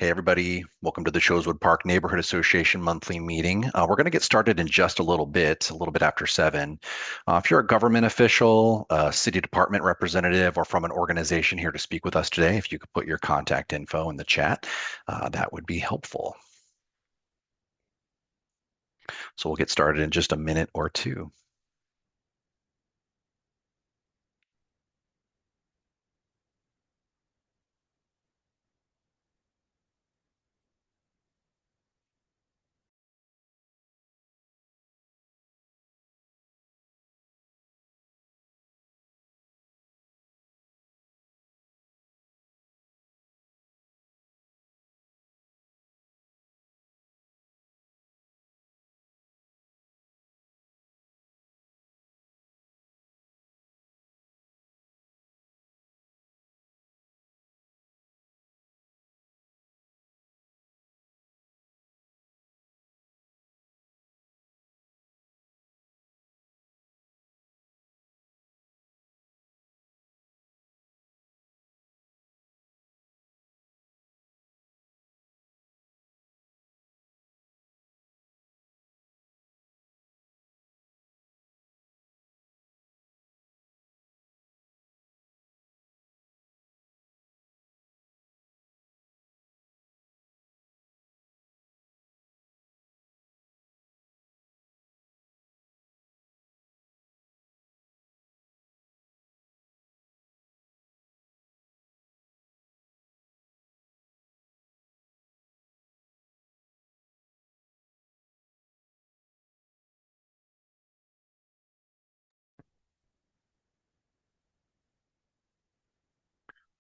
Hey, everybody. Welcome to the Chosewood Park Neighborhood Association monthly meeting. We're going to get started in just a little bit after 7. If you're a government official, a city department representative, or from an organization here to speak with us today, if you could put your contact info in the chat, that would be helpful. So we'll get started in just a minute or two.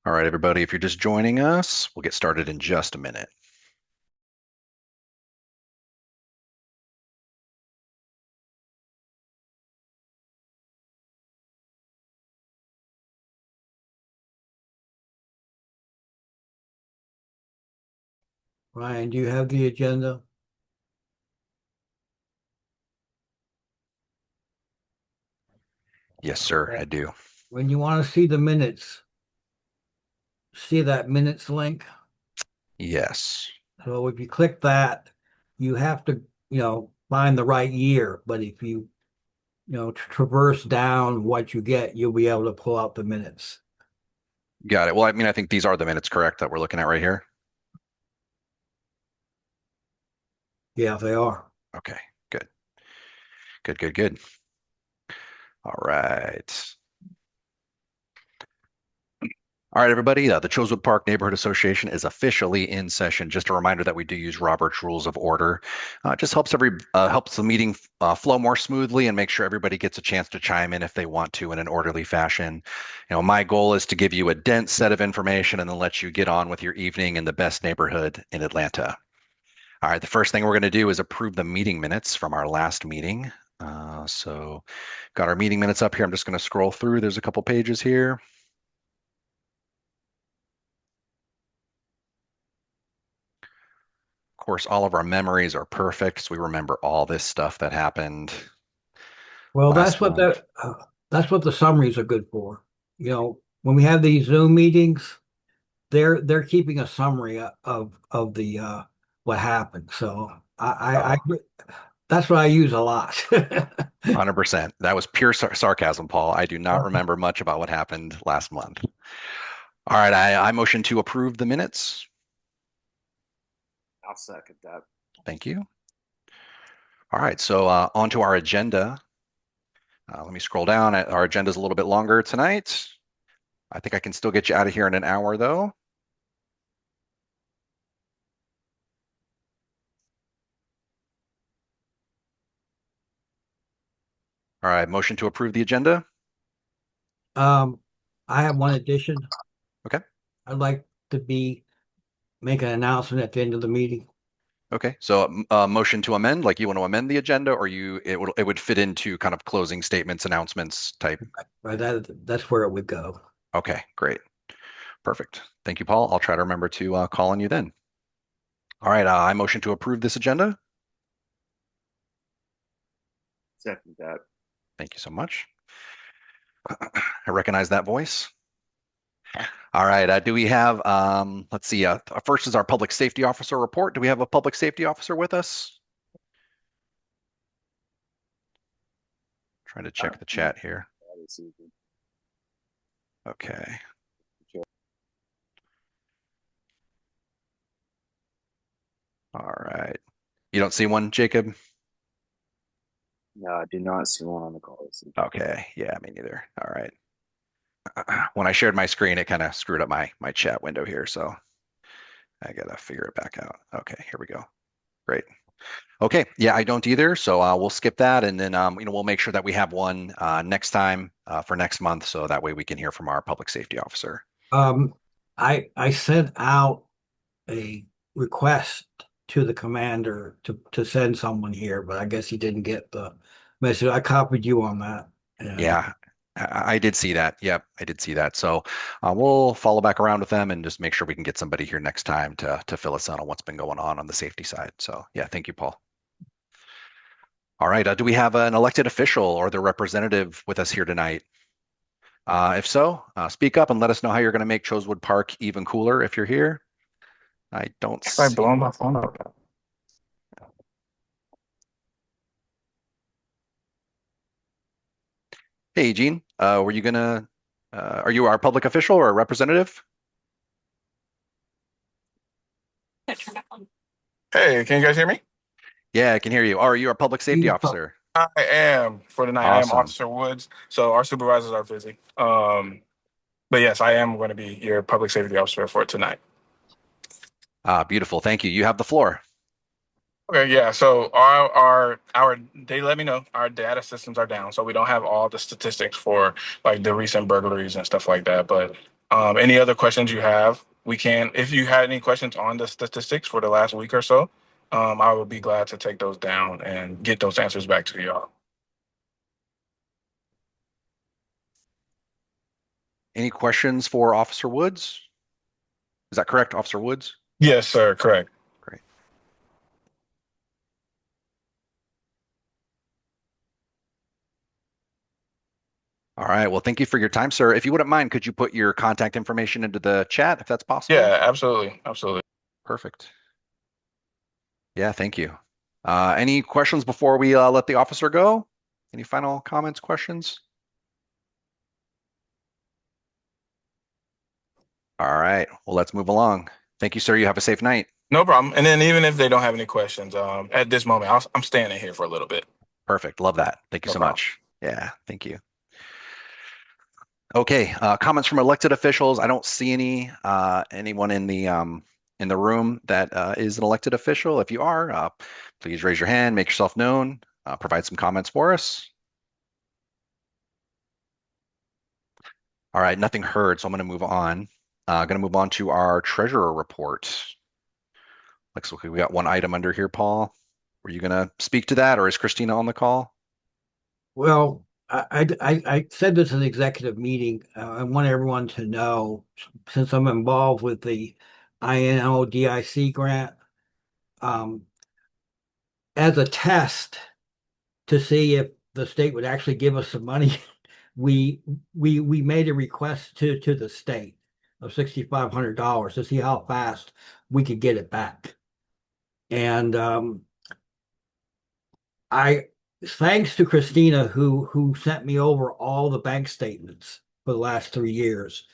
All right, everybody, if you're just joining us, we'll get started in just a minute. Ryan, do you have the agenda? Yes, sir, Okay. I do. When you want to see the minutes, see that minutes link. Yes. So if you click that, you have to, find the right year. But if you, traverse down what you get, you'll be able to pull out the minutes. Got it. Well, I mean, I think these are the minutes, correct, that we're looking at right here? Yeah, they are. Okay, good. Good, good, good. All right. All right, everybody. The Chosewood Park Neighborhood Association is officially in session. Just a reminder that we do use Robert's Rules of Order. It just helps the meeting flow more smoothly and make sure everybody gets a chance to chime in if they want to in an orderly fashion. My goal is to give you a dense set of information and then let you get on with your evening in the best neighborhood in Atlanta. All right, the first thing we're going to do is approve the meeting minutes from our last meeting. So, got our meeting minutes up here. I'm just going to scroll through. There's a couple pages here. Of course, all of our memories are perfect, so we remember all this stuff that happened Well, last month. that's what the summaries are good for. When we have these Zoom meetings, they're keeping a summary of the what happened. So I Oh, that's what I use a lot. 100%. That was pure sarcasm, Paul. I do not remember much about what happened last month. All right, I motion to approve the minutes. I'll second that. Thank you. All right, so on to our agenda. Let me scroll down. Our agenda is a little bit longer tonight. I think I can still get you out of here in an hour, though. All right, motion to approve the agenda. Um, I have one addition. Okay. I'd like to make an announcement at the end of the meeting. Okay. So, motion to amend, like you want to amend the agenda, or it would fit into kind of closing statements, announcements type. Right, that's where it would go. Okay, great. Perfect. Thank you, Paul. I'll try to remember to call on you then. All right, I motion to approve this agenda. Second that. Thank you so much. I recognize that voice. All right. Do we have, let's see, first is our public safety officer report. Do we have a public safety officer with us? Trying to check the chat here. Okay. All right. You don't see one, Jacob? No, I do not see one on the call this evening. Okay. Yeah, me neither. All right. When I shared my screen, it kind of screwed up my chat window here, so I gotta figure it back out. Okay, here we go. Great. Okay, yeah, I don't either, so we'll skip that, and then we'll make sure that we have one next time for next month, so that way we can hear from our public safety officer. Um, I sent out a request to the commander to send someone here, but I guess he didn't get the message. I copied you on that. And Yeah, I did see that. Yep, I did see that. So we'll follow back around with them and just make sure we can get somebody here next time to fill us in on what's been going on the safety side. So yeah, thank you, Paul. All right, do we have an elected official or their representative with us here tonight? If so, speak up and let us know how you're going to make Chosewood Park even cooler if you're here. I don't It's like see. blowing my phone up. Hey, Gene, are you our public official or a representative? Hey, can you guys hear me? Yeah, I can hear you. Oh, are you our public safety you, officer? I am for tonight. I am Awesome. Officer Woods. So our supervisors are busy. But yes, I am going to be your public safety officer for tonight. Beautiful. Thank you. You have the floor. Okay, yeah. So our they let me know our data systems are down, so we don't have all the statistics for like the recent burglaries and stuff like that. But any other questions you have, we can. If you had any questions on the statistics for the last week or so, I would be glad to take those down and get those answers back to y'all. Any questions for Officer Woods? Is that correct, Officer Woods? Yes, sir. Correct. Great. All right. Well, thank you for your time, sir. If you wouldn't mind, could you put your contact information into the chat if that's possible? Yeah, absolutely, absolutely. Perfect. Yeah, thank you. Any questions before we let the officer go? Any final comments, questions? All right. Well, let's move along. Thank you, sir. You have a safe night. No problem. And then even if they don't have any questions, at this moment, I'm staying in here for a little bit. Perfect. Love that. Thank you No so problem. much. Yeah, thank you. Okay, comments from elected officials. I don't see anyone in the room that is an elected official. If you are, please raise your hand, make yourself known, provide some comments for us. All right, nothing heard, so I'm going to move on. Going to move on to our treasurer report. Looks like we got one item under here, Paul. Were you going to speak to that, or is Christina on the call? well, I said this in the executive meeting. I want everyone to know, since I'm involved with the INODIC grant, um, as a test to see if the state would actually give us some money, we made a request to the state of $6,500 to see how fast we could get it back. And I thanks to Christina who sent me over all the bank statements for the last 3 years,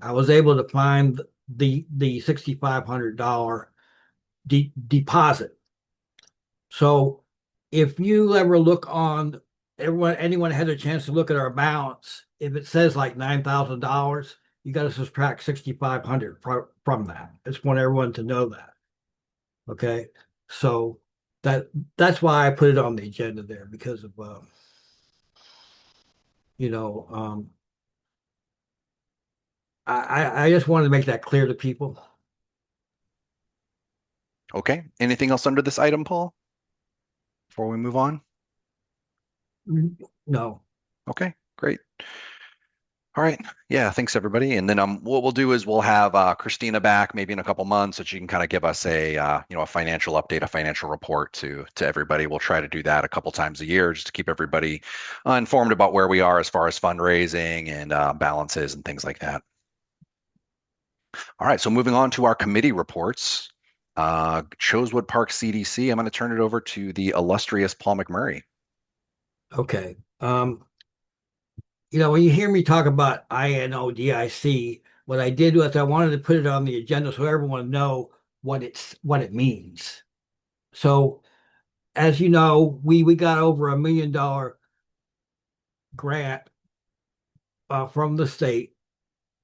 I was able to find the $6,500 deposit. So if you ever look on anyone has a chance to look at our balance, if it says like $9,000, you got to subtract 6,500 from that. I just want everyone to know that. Okay, so that's why I put it on the agenda there because of you know I just wanted to make that clear to people. Okay. Anything else under this item, Paul, before we move on? No. Okay, great. All right. Yeah, thanks everybody. And then what we'll do is we'll have Christina back maybe in a couple months so she can kind of give us a a financial update, a financial report to everybody. We'll try to do that a couple times a year just to keep everybody informed about where we are as far as fundraising and balances and things like that. All right, so moving on to our committee reports. Chosewood Park CDC, I'm going to turn it over to the illustrious Paul McMurray. Okay. When you hear me talk about INODIC, what I did was I wanted to put it on the agenda so everyone know what it means. So, as you know, we got over $1 million grant from the state,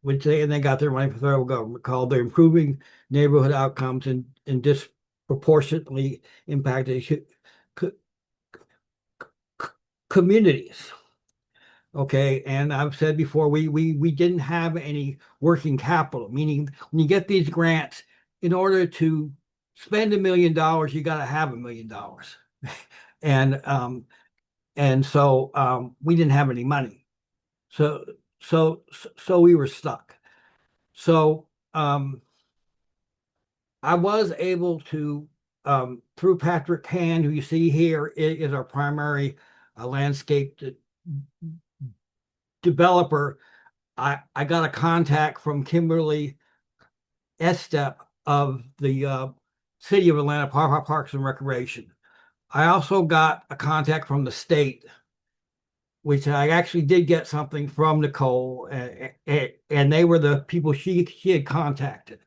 which they got their money from the federal government, called the Improving Neighborhood Outcomes in Disproportionately Impacted Co- Communities. Okay, and I've said before, we didn't have any working capital, meaning when you get these grants, in order to spend $1 million, you got to have $1 million, and so we didn't have any money, so so we were stuck. So I was able to through Patrick Hand, who you see here is our primary landscape developer. I got a contact from Kimberly Estep of the City of Atlanta Parks and Recreation. I also got a contact from the state, which I actually did get something from Nicole, and they were the people she had contacted.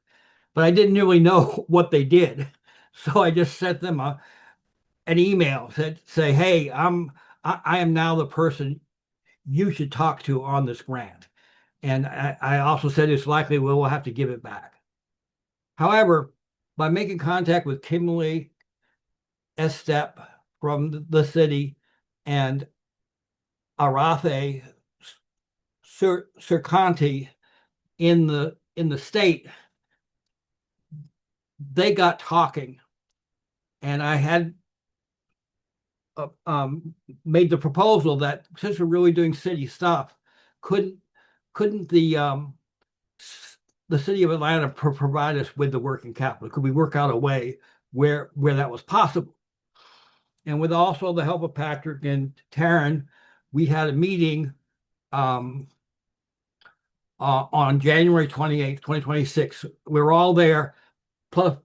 But I didn't really know what they did, so I just sent them an email say, hey, I am now the person you should talk to on this grant. And I also said it's likely we'll have to give it back. However, by making contact with Kimberly Estep from the city and Arathe Sirconti in the state, they got talking, and I had made the proposal that since we're really doing city stuff, couldn't couldn't the city of Atlanta provide us with the working capital? Could we work out a way where that was possible? And with also the help of Patrick and Taryn, we had a meeting on January 28th, 2026. We were all there, plus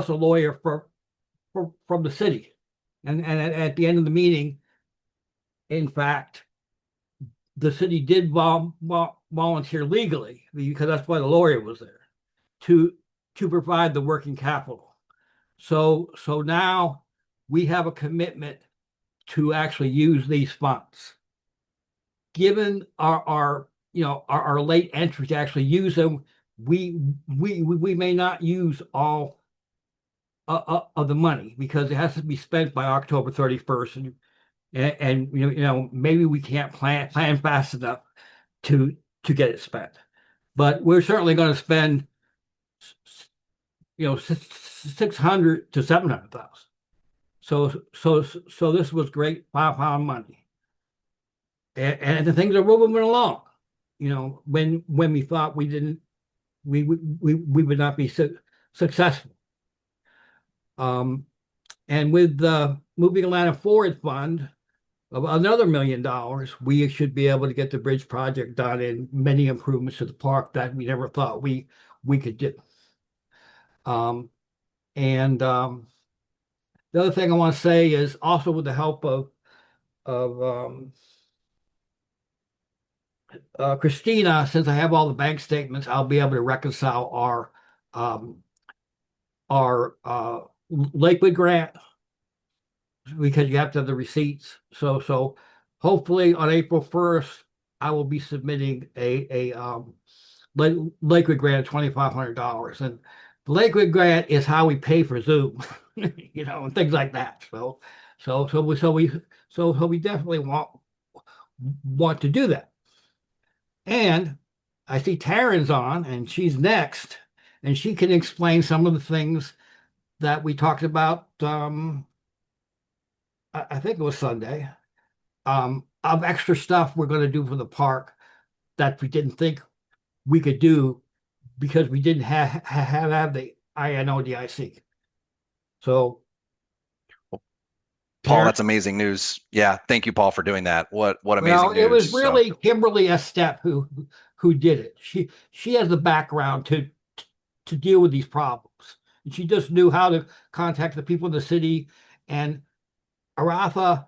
a lawyer from the city. And at the end of the meeting, in fact, the city did volunteer legally, because that's why the lawyer was there, to provide the working capital. So now we have a commitment to actually use these funds. Given our late entry to actually use them, we may not use all of the money because it has to be spent by October 31st, and maybe we can't plan fast enough to get it spent. But we're certainly going to spend 600 to 700,000. So this was great £5 money, and the things are moving along. When we thought we would not be successful. And with the Moving Atlanta Forward Fund of another $1 million, we should be able to get the bridge project done and many improvements to the park that we never thought we could do. And the other thing I want to say is also with the help of Christina, since I have all the bank statements, I'll be able to reconcile our Lakewood grant, because you have to have the receipts. So hopefully on April 1st, I will be submitting a Lakewood grant of $2,500. And the Lakewood grant is how we pay for Zoom, and things like that. So we definitely want to do that. And I see Taryn's on, and she's next, and she can explain some of the things that we talked about. I think it was Sunday, of extra stuff we're going to do for the park that we didn't think we could do because we didn't have the INODIC. So, Paul, that's amazing news. Yeah, thank you, Paul, for doing that. What amazing news. It was really Kimberly Estep who did it. She has the background to deal with these problems. And she just knew how to contact the people in the city. And Aratha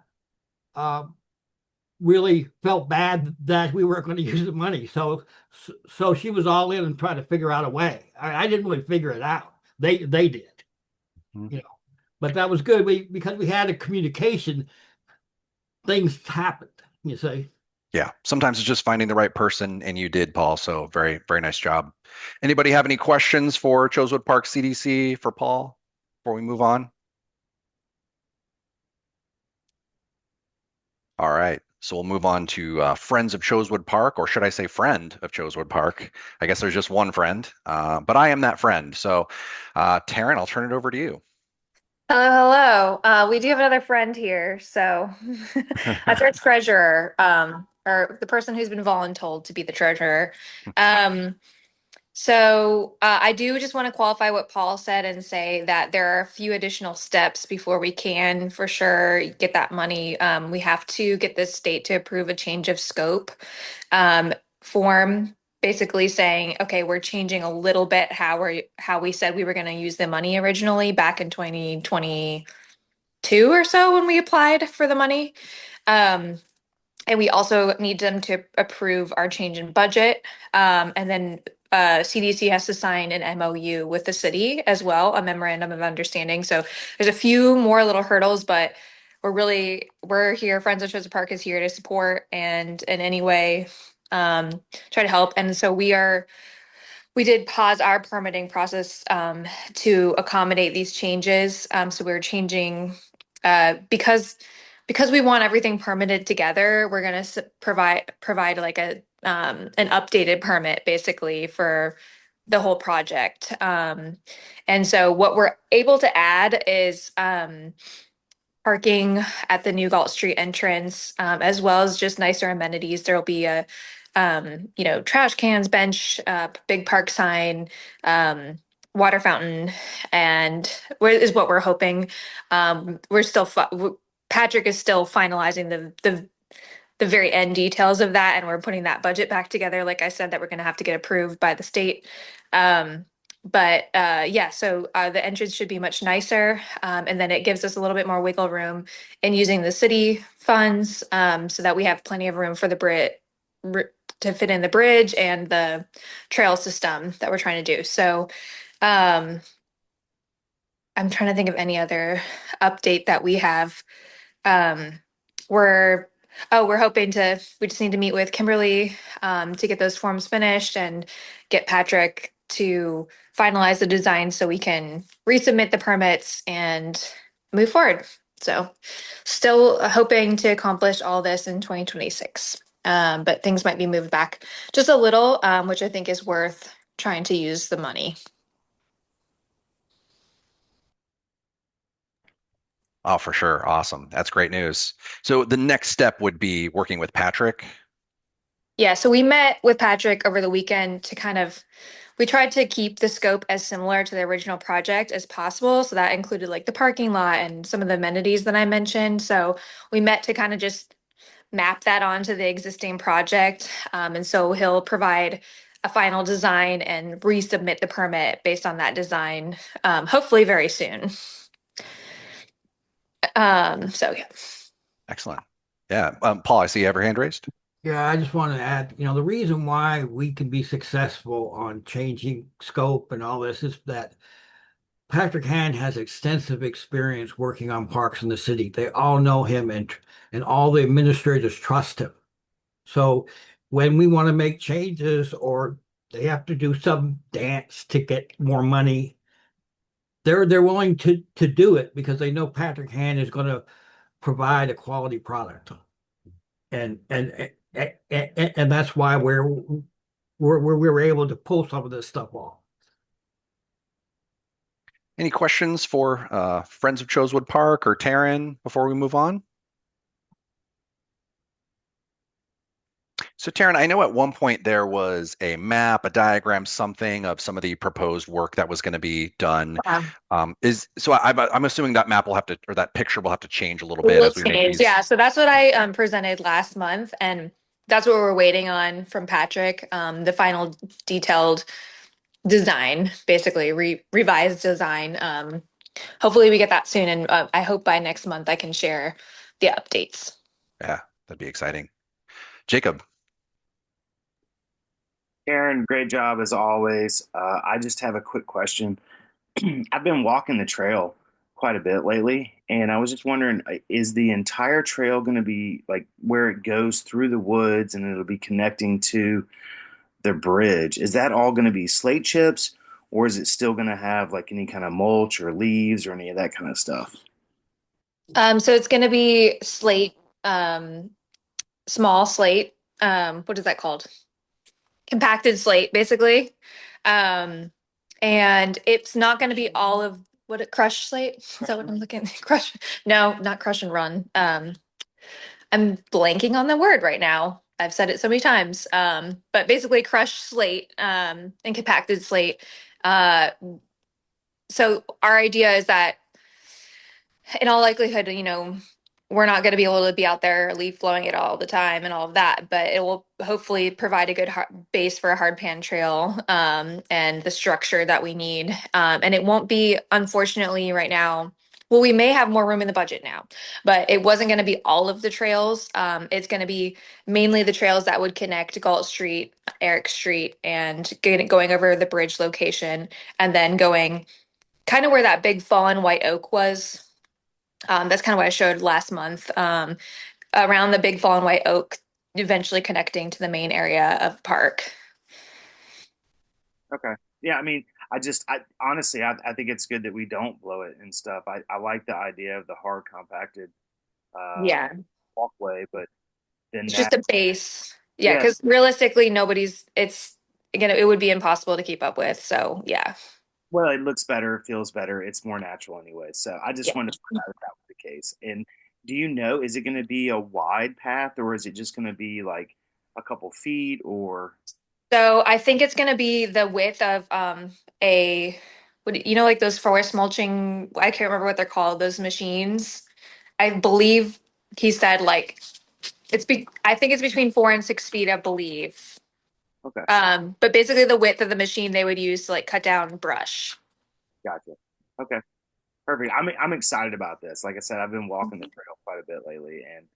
uh, really felt bad that we weren't going to use the money. So she was all in and trying to figure out a way. I didn't really figure it out. They did, Mhm. you know. But that was good. Because we had a communication, things happened, you see. Yeah, sometimes it's just finding the right person, and you did, Paul. So very, very nice job. Anybody have any questions for Chosewood Park CDC for Paul before we move on? All right. So we'll move on to Friends of Chosewood Park, or should I say friend of Chosewood Park? I guess there's just one friend, but I am that friend. So, Taryn, I'll turn it over to you. Hello. We do have another friend here. So that's our treasurer, or the person who's been voluntold to be the treasurer. Um, I do just want to qualify what Paul said and say that there are a few additional steps before we can for sure get that money. We have to get the state to approve a change of scope form, basically saying, okay, we're changing a little bit how we said we were going to use the money originally back in 2022 or so when we applied for the money. Um, and we also need them to approve our change in budget. And then CDC has to sign an MOU with the city as well, a memorandum of understanding. So there's a few more little hurdles, but we're here. Friends of Chosewood Park is here to support and in any way try to help. And so we did pause our permitting process to accommodate these changes. So we're changing because we want everything permitted together. We're going to provide like a an updated permit basically for the whole project. And so what we're able to add is parking at the New Galt Street entrance, as well as just nicer amenities. There'll be a, trash cans, bench, big park sign, water fountain, and is what we're hoping. Patrick is still finalizing the very end details of that, and we're putting that budget back together. Like I said, that we're going to have to get approved by the state. The entrance should be much nicer, and then it gives us a little bit more wiggle room in using the city funds, so that we have plenty of room for the to fit in the bridge and the trail system that we're trying to do. So, um, I'm trying to think of any other update that we have. Um, we're we just need to meet with Kimberly to get those forms finished and get Patrick to finalize the design so we can resubmit the permits and move forward. So still hoping to accomplish all this in 2026. But things might be moved back just a little, which I think is worth trying to use the money. Oh, for sure. Awesome. That's great news. So the next step would be working with Patrick. Yeah, so we met with Patrick over the weekend we tried to keep the scope as similar to the original project as possible. So that included like the parking lot and some of the amenities that I mentioned. So we met to kind of just map that onto the existing project. And so he'll provide a final design and resubmit the permit based on that design, hopefully very soon. Yeah. Excellent. Yeah. Paul, I see you have your hand raised. Yeah, I just want to add, the reason why we can be successful on changing scope and all this is that Patrick Hand has extensive experience working on parks in the city. They all know him and all the administrators trust him. So when we want to make changes or they have to do some dance to get more money, they're willing to do it because they know Patrick Hand is going to provide a quality product. And that's why we're able to pull some of this stuff off. Any questions for Friends of Chosewood Park or Taryn before we move on? So Taryn, I know at one point there was a map, a diagram, something of some of the proposed work that was going to be done. I'm assuming that map will have to, or that picture will have to change a little bit as we make these. Yeah, so that's what I presented last month, and that's what we're waiting on from Patrick, the final detailed design, basically revised design. Hopefully we get that soon, and I hope by next month I can share the updates. Yeah, that'd be exciting. Jacob. Aaron, great job as always. I just have a quick question. I've been walking the trail quite a bit lately, and I was just wondering, is the entire trail going to be like where it goes through the woods and it'll be connecting to the bridge? Is that all going to be slate chips, or is it still going to have like any kind of mulch or leaves or any of that kind of stuff? So it's going to be slate, um, small slate. What is that called? Compacted slate, basically. Um, and it's not going to be all of what it crushed slate. Is that what I'm looking? Crush? No, not crush and run. I'm blanking on the word right now. I've said it so many times. But basically crushed slate, and compacted slate. Uh, so our idea is that in all likelihood, we're not going to be able to be out there leaf flowing it all the time and all of that, but it will hopefully provide a good base for a hard pan trail, and the structure that we need. And it won't be, unfortunately, right now. Well, we may have more room in the budget now, but it wasn't going to be all of the trails. It's going to be mainly the trails that would connect Galt Street, Eric Street, and going over the bridge location, and then going kind of where that big fallen white oak was. That's kind of what I showed last month, around the big fallen white oak, eventually connecting to the main area of the park. Okay. Yeah, I mean, I honestly, I think it's good that we don't blow it and stuff. I like the idea of the hard compacted uh, Yeah, walkway, but then it's that, just a base. Yeah, yeah, because realistically, it's again, it would be impossible to keep up with. So yeah, well, it looks better, feels better, it's more natural anyway. So I just yeah. wanted to find out if that was the case. And do you know, is it going to be a wide path or is it just going to be like a couple feet or So I think it's going to be the width of a, like those forest mulching. I can't remember what they're called. Those machines. I believe he said like I think it's between 4 and 6 feet, I believe. okay, But basically the width of the machine they would use to like cut down brush. gotcha. Okay, perfect. I'm excited about this. Like I said, I've been walking the trail quite a bit lately, and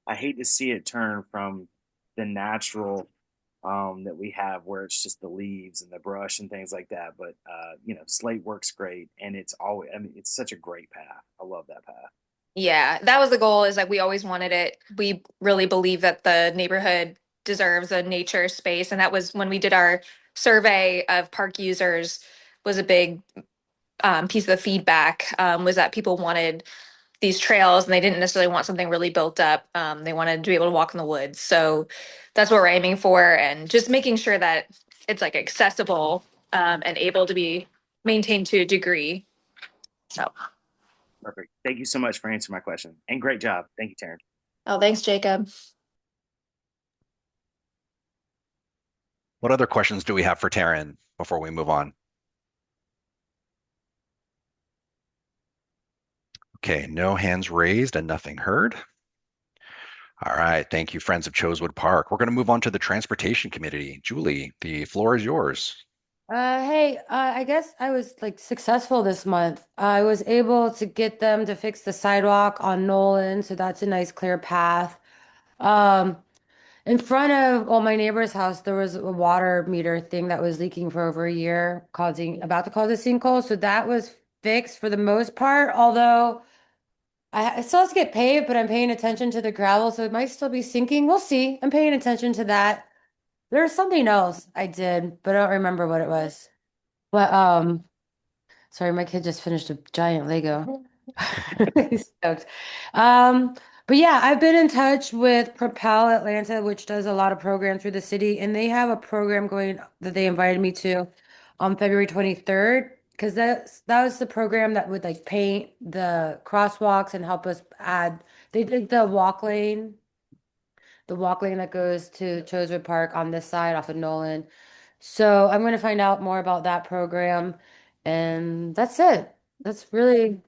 I hate to see it turn from the natural that we have where it's just the leaves and the brush and things like that. But slate works great, and it's always. I mean, it's such a great path. I love that path. Yeah, that was the goal, is like we always wanted it. We really believe that the neighborhood deserves a nature space. And that was when we did our survey of park users, was a big piece of the feedback, was that people wanted these trails and they didn't necessarily want something really built up. They wanted to be able to walk in the woods. So that's what we're aiming for, and just making sure that it's like accessible, and able to be maintained to a degree. So, Perfect. Thank you so much for answering my question, and great job. Thank you, Taryn. oh, thanks, Jacob. What other questions do we have for Taryn before we move on? Okay, no hands raised and nothing heard. All right, thank you, friends of Chosewood Park. We're going to move on to the Transportation Committee. Julie, the floor is yours. Hey, I guess I was like successful this month. I was able to get them to fix the sidewalk on Nolan, so that's a nice clear path. Um, in front of my neighbor's house, there was a water meter thing that was leaking for over a year, causing about to cause a sinkhole. So that was fixed for the most part, although I still have to get paved, but I'm paying attention to the gravel, so it might still be sinking. We'll see. I'm paying attention to that. There's something else I did, but I don't remember what it was. But sorry, my kid just finished a giant Lego. He's stoked. Um, but yeah, I've been in touch with Propel Atlanta, which does a lot of programs through the city, and they have a program going that they invited me to on February 23rd, because that was the program that would like paint the crosswalks and help us add. They did the walk lane that goes to Chosewood Park on this side off of Nolan. So I'm going to find out more about that program. And that's it. That's really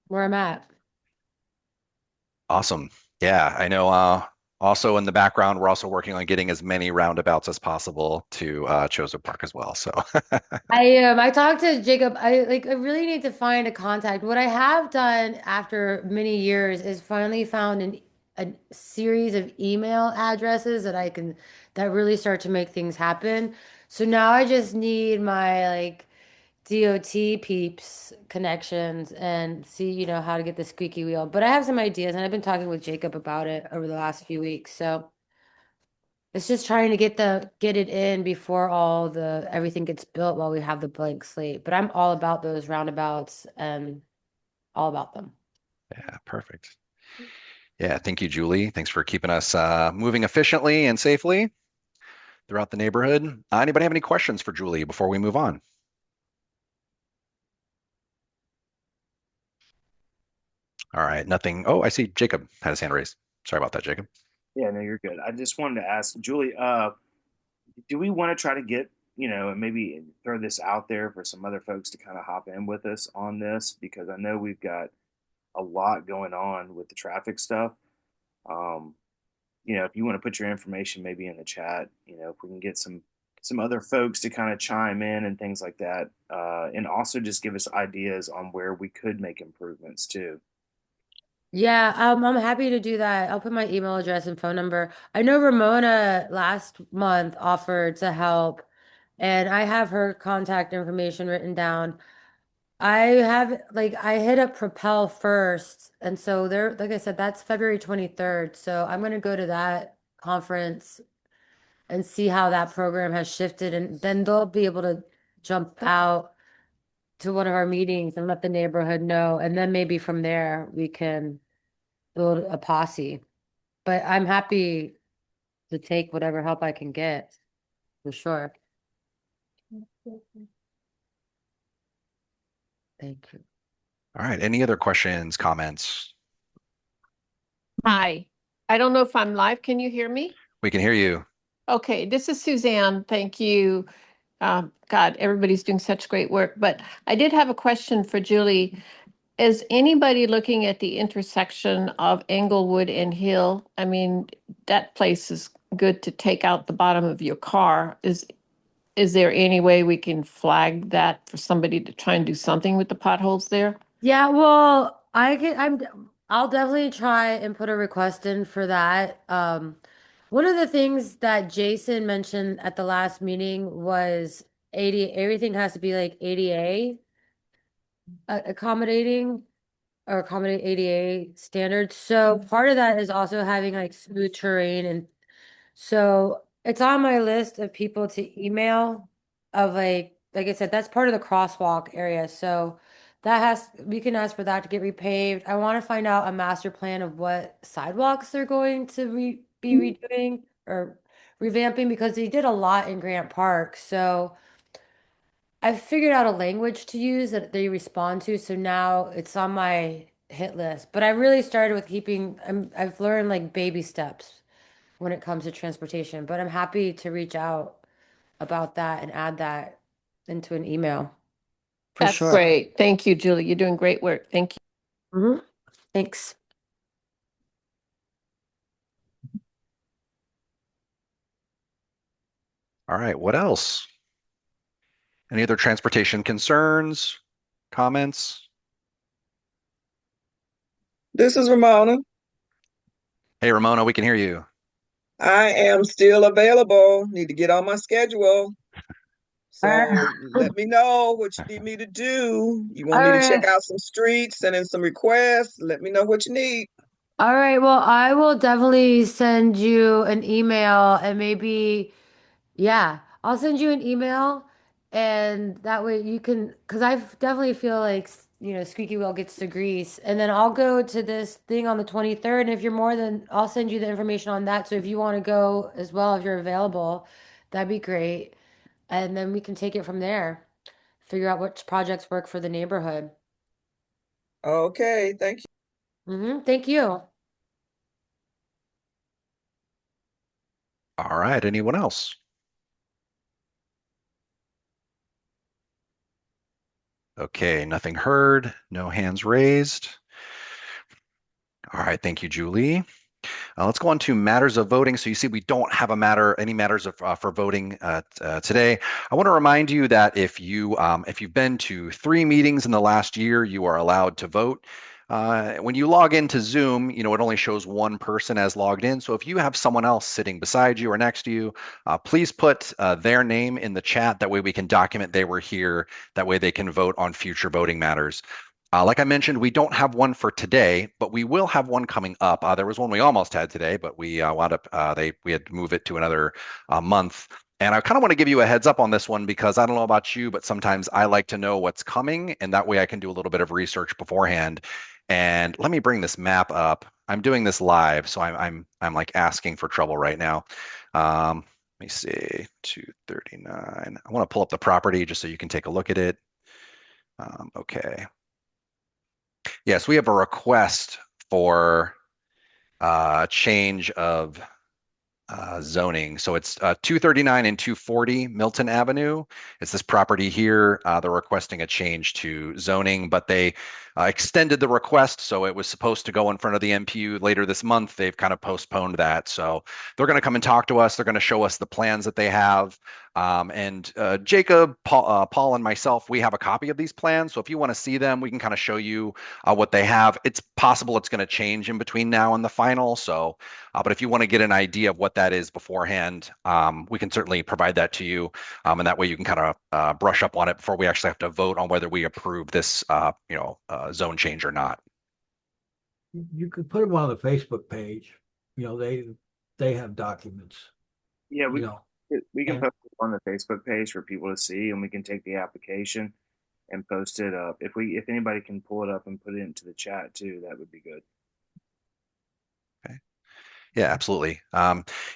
where I'm at. Awesome. Yeah, I know Also in the background, we're also working on getting as many roundabouts as possible to Chosewood Park as well. So I talked to Jacob. I really need to find a contact. What I have done after many years is finally found a series of email addresses that really start to make things happen. So now I just need my like DOT peeps connections and see, how to get the squeaky wheel. But I have some ideas and I've been talking with Jacob about it over the last few weeks. So it's just trying to get it in before everything gets built while we have the blank slate. But I'm all about those roundabouts and all about them. yeah, perfect. Yeah, thank you, Julie. Thanks for keeping us moving efficiently and safely throughout the neighborhood. Anybody have any questions for Julie before we move on? All right, nothing. Oh, I see Jacob had his hand raised. Sorry about that, Jacob. Yeah, no, you're good. I just wanted to ask Julie, do we want to try to get, and maybe throw this out there for some other folks to kind of hop in with us on this? Because I know we've got a lot going on with the traffic stuff. Um, if you want to put your information maybe in the chat, if we can get some other folks to kind of chime in and things like that, and also just give us ideas on where we could make improvements too. Yeah, I'm happy to do that. I'll put my email address and phone number. I know Ramona last month offered to help, and I have her contact information written down. I hit up Propel first, and so there, like I said, that's February 23rd. So I'm gonna go to that conference and see how that program has shifted, and then they'll be able to jump out to one of our meetings and let the neighborhood know, and then maybe from there we can build a posse. But I'm happy to take whatever help I can get, for sure. Thank you. All right, any other questions, comments? Hi, I don't know if I'm live. Can you hear me? We can hear you. Okay, this is Suzanne. Thank you. God, everybody's doing such great work. But I did have a question for Julie. Is anybody looking at the intersection of Englewood and Hill? I mean, that place is good to take out the bottom of your car. Is there any way we can flag that for somebody to try and do something with the potholes there? Yeah, well, I'll definitely try and put a request in for that. One of the things that Jason mentioned at the last meeting was 80, everything has to be like ADA accommodating or accommodate ADA standards. So part of that is also having like smooth terrain, and so it's on my list of people to email of like I said, that's part of the crosswalk area. So we can ask for that to get repaved. I want to find out a master plan of what sidewalks they're going to be redoing or revamping, because they did a lot in Grant Park. So I figured out a language to use that they respond to. So now it's on my hit list. But I really started with I've learned like baby steps when it comes to transportation, but I'm happy to reach out about that and add that into an email for That's sure. great. Thank you, Julie. You're doing great work. Thank you. Thanks. All right, what else? Any other transportation concerns, comments? This is Ramona. Hey, Ramona, we can hear you. I am still available. Need to get on my schedule. All So let me know what you need me to do. You want me to check right. out some streets, send in some requests? Let me know what you need. All right. Well, I will definitely send you an email and maybe, yeah, I'll send you an email and that way you can, because I definitely feel like, squeaky wheel gets the grease. And then I'll go to this thing on the 23rd. And if you're more than, I'll send you the information on that. So if you want to go as well, if you're available, that'd be great. And then we can take it from there, figure out which projects work for the neighborhood. Okay, thank you. Thank you. All right, anyone else? Okay, nothing heard, no hands raised. All right, thank you, Julie. Let's go on to matters of voting. So you see, we don't have any matters for voting today. I want to remind you that if you've been to 3 meetings in the last year, you are allowed to vote. When you log into Zoom, it only shows one person as logged in. So if you have someone else sitting beside you or next to you, please put their name in the chat. That way we can document they were here. That way they can vote on future voting matters. Like I mentioned, we don't have one for today, but we will have one coming up. There was one we almost had today, but we wound up we had to move it to another month. And I kind of want to give you a heads up on this one because I don't know about you, but sometimes I like to know what's coming, and that way I can do a little bit of research beforehand. And let me bring this map up. I'm doing this live, so I'm like asking for trouble right now. Let me see, 239. I want to pull up the property just so you can take a look at it. Okay. Yes, we have a request for change of zoning. So it's 239 and 240 Milton Avenue. It's this property here. They're requesting a change to zoning, but they extended the request. So it was supposed to go in front of the MPU later this month. They've kind of postponed that. So they're going to come and talk to us. They're going to show us the plans that they have. And Jacob, Paul, and myself, we have a copy of these plans. So if you want to see them, we can kind of show you what they have. It's possible it's going to change in between now and the final. So, but if you want to get an idea of what that is beforehand, we can certainly provide that to you. And that way you can kind of brush up on it before we actually have to vote on whether we approve this, zone change or not. You could put them on the Facebook page. They have documents. Yeah, we can and- post it on the Facebook page for people to see, and we can take the application and post it up. If anybody can pull it up and put it into the chat too, that would be good. Okay. Yeah, absolutely.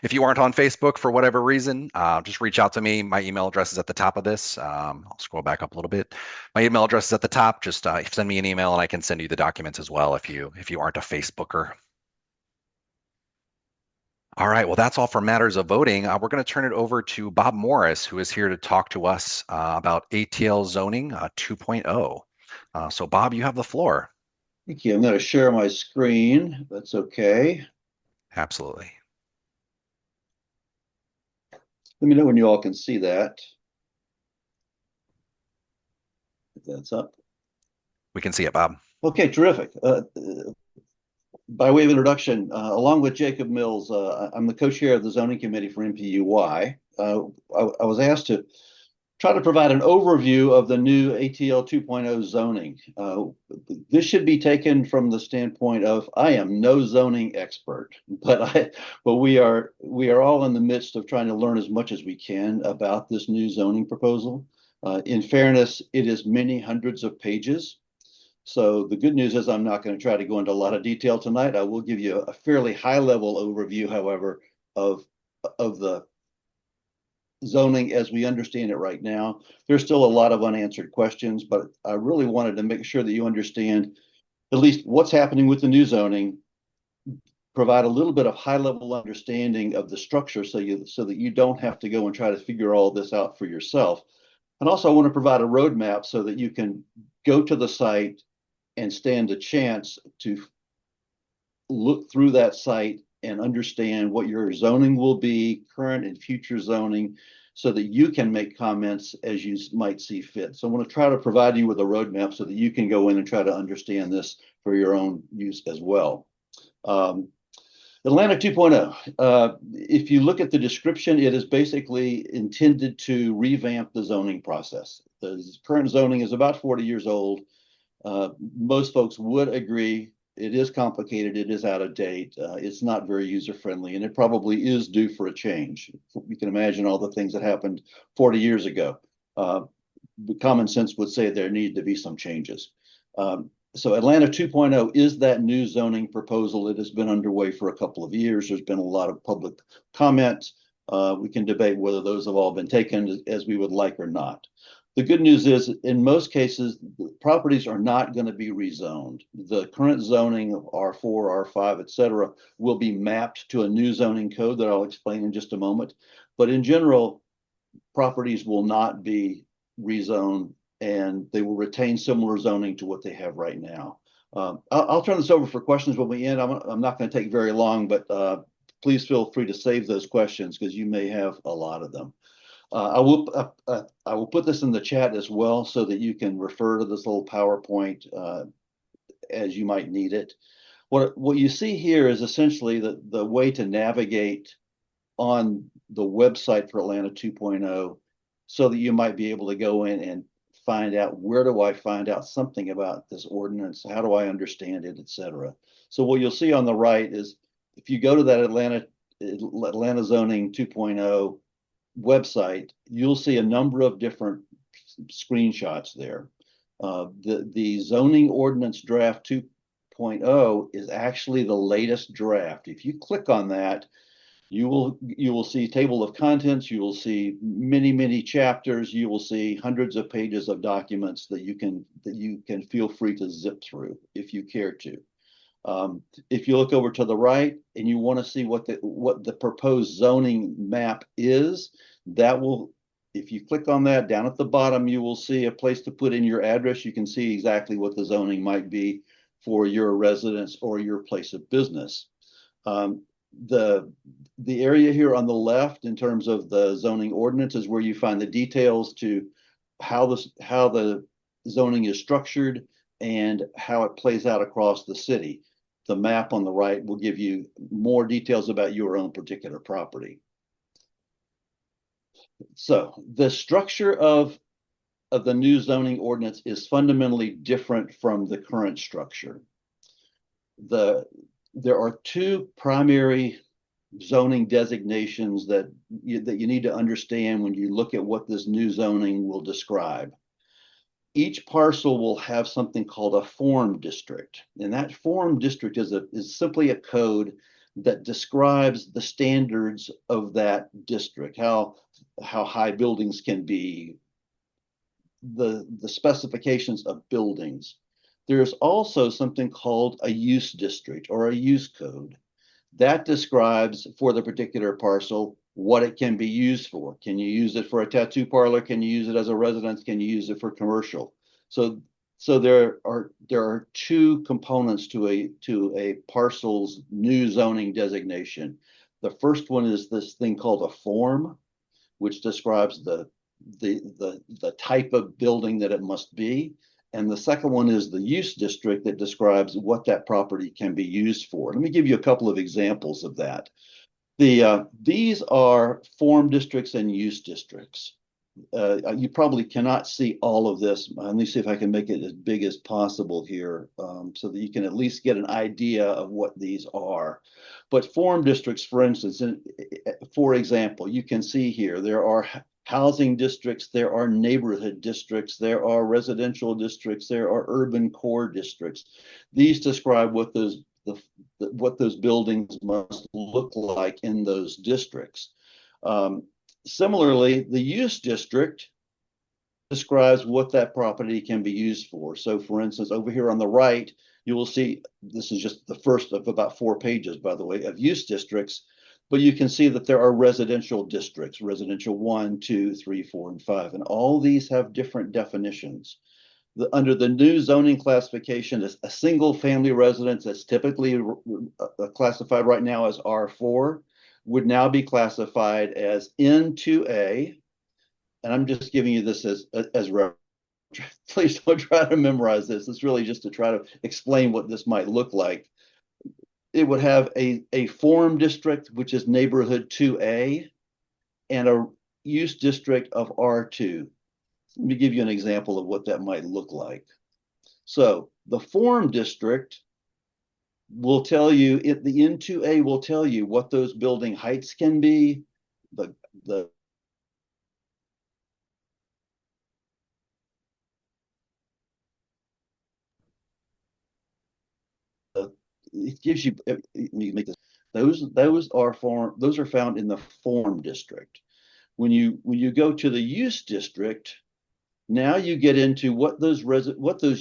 If you aren't on Facebook for whatever reason, just reach out to me. My email address is at the top of this. I'll scroll back up a little bit. My email address is at the top. Just send me an email and I can send you the documents as well if you aren't a Facebooker. All right, well, that's all for matters of voting. We're going to turn it over to Bob Morris, who is here to talk to us about ATL zoning 2.0. So Bob, you have the floor. Thank you. I'm going to share my screen. That's okay. Absolutely. Let me know when you all can see that. If that's up. We can see it, Bob. Okay, terrific. By way of introduction, along with Jacob Mills, I'm the co-chair of the zoning committee for MPUY. I was asked to try to provide an overview of the new ATL 2.0 zoning. This should be taken from the standpoint of I am no zoning expert, but we are all in the midst of trying to learn as much as we can about this new zoning proposal. In fairness, it is many hundreds of pages. So the good news is I'm not going to try to go into a lot of detail tonight. I will give you a fairly high-level overview, however, of the zoning as we understand it right now. There's still a lot of unanswered questions, but I really wanted to make sure that you understand at least what's happening with the new zoning, provide a little bit of high-level understanding of the structure so that you don't have to go and try to figure all this out for yourself. And also I want to provide a roadmap so that you can go to the site and stand a chance to look through that site and understand what your zoning will be, current and future zoning, so that you can make comments as you might see fit. So I want to try to provide you with a roadmap so that you can go in and try to understand this for your own use as well. Atlanta 2.0. If you look at the description, it is basically intended to revamp the zoning process. The current zoning is about 40 years old. Most folks would agree it is complicated, it is out of date, it's not very user-friendly, and it probably is due for a change. You can imagine all the things that happened 40 years ago. The common sense would say there need to be some changes. So Atlanta 2.0 is that new zoning proposal. It has been underway for a couple of years. There's been a lot of public comment. We can debate whether those have all been taken as we would like or not. The good news is, in most cases, properties are not going to be rezoned. The current zoning of R4, R5, et cetera, will be mapped to a new zoning code that I'll explain in just a moment. But in general, properties will not be rezoned and they will retain similar zoning to what they have right now. I'll turn this over for questions when we end. I'm not going to take very long, but please feel free to save those questions because you may have a lot of them. I will put this in the chat as well so that you can refer to this little PowerPoint as you might need it. What you see here is essentially the way to navigate on the website for Atlanta 2.0 so that you might be able to go in and find out, where do I find out something about this ordinance? How do I understand it, etc. So what you'll see on the right is if you go to that Atlanta Zoning 2.0 website, you'll see a number of different screenshots there. The zoning ordinance draft 2.0 is actually the latest draft. If you click on that, you will see table of contents, you will see many chapters, you will see hundreds of pages of documents that you can feel free to zip through if you care to. If you look over to the right and you want to see what the proposed zoning map is, if you click on that, down at the bottom, you will see a place to put in your address. You can see exactly what the zoning might be for your residence or your place of business. The area here on the left in terms of the zoning ordinance is where you find the details to how the zoning is structured and how it plays out across the city. The map on the right will give you more details about your own particular property. So the structure of the new zoning ordinance is fundamentally different from the current structure. There are two primary zoning designations that you need to understand when you look at what this new zoning will describe. Each parcel will have something called a form district, and that form district is simply a code that describes the standards of that district, how high buildings can be, the specifications of buildings. There's also something called a use district or a use code. That describes for the particular parcel what it can be used for. Can you use it for a tattoo parlor? Can you use it as a residence? Can you use it for commercial? So there are two components to a parcel's new zoning designation. The first one is this thing called a form, which describes the type of building that it must be. And the second one is the use district that describes what that property can be used for. Let me give you a couple of examples of that. These are form districts and use districts. You probably cannot see all of this. Let me see if I can make it as big as possible here so that you can at least get an idea of what these are. But form districts, for instance, for example, you can see here, there are housing districts, there are neighborhood districts, there are residential districts, there are urban core districts. These describe what those buildings must look like in those districts. Similarly, the use district describes what that property can be used for. So for instance, over here on the right, you will see, this is just the first of about 4 pages, by the way, of use districts, but you can see that there are residential districts, residential 1, 2, 3, 4, and 5, and all these have different definitions. Under the new zoning classification, a single family residence that's typically classified right now as R4 would now be classified as N2A. And I'm just giving you this as reference. Please don't try to memorize this. It's really just to try to explain what this might look like. It would have a form district, which is neighborhood 2A, and a use district of R2. Let me give you an example of what that might look like. So the form district will tell you, the N2A will tell you what those building heights can be, it gives you, let me make this, those are found in the form district. When you go to the use district, now you get into what those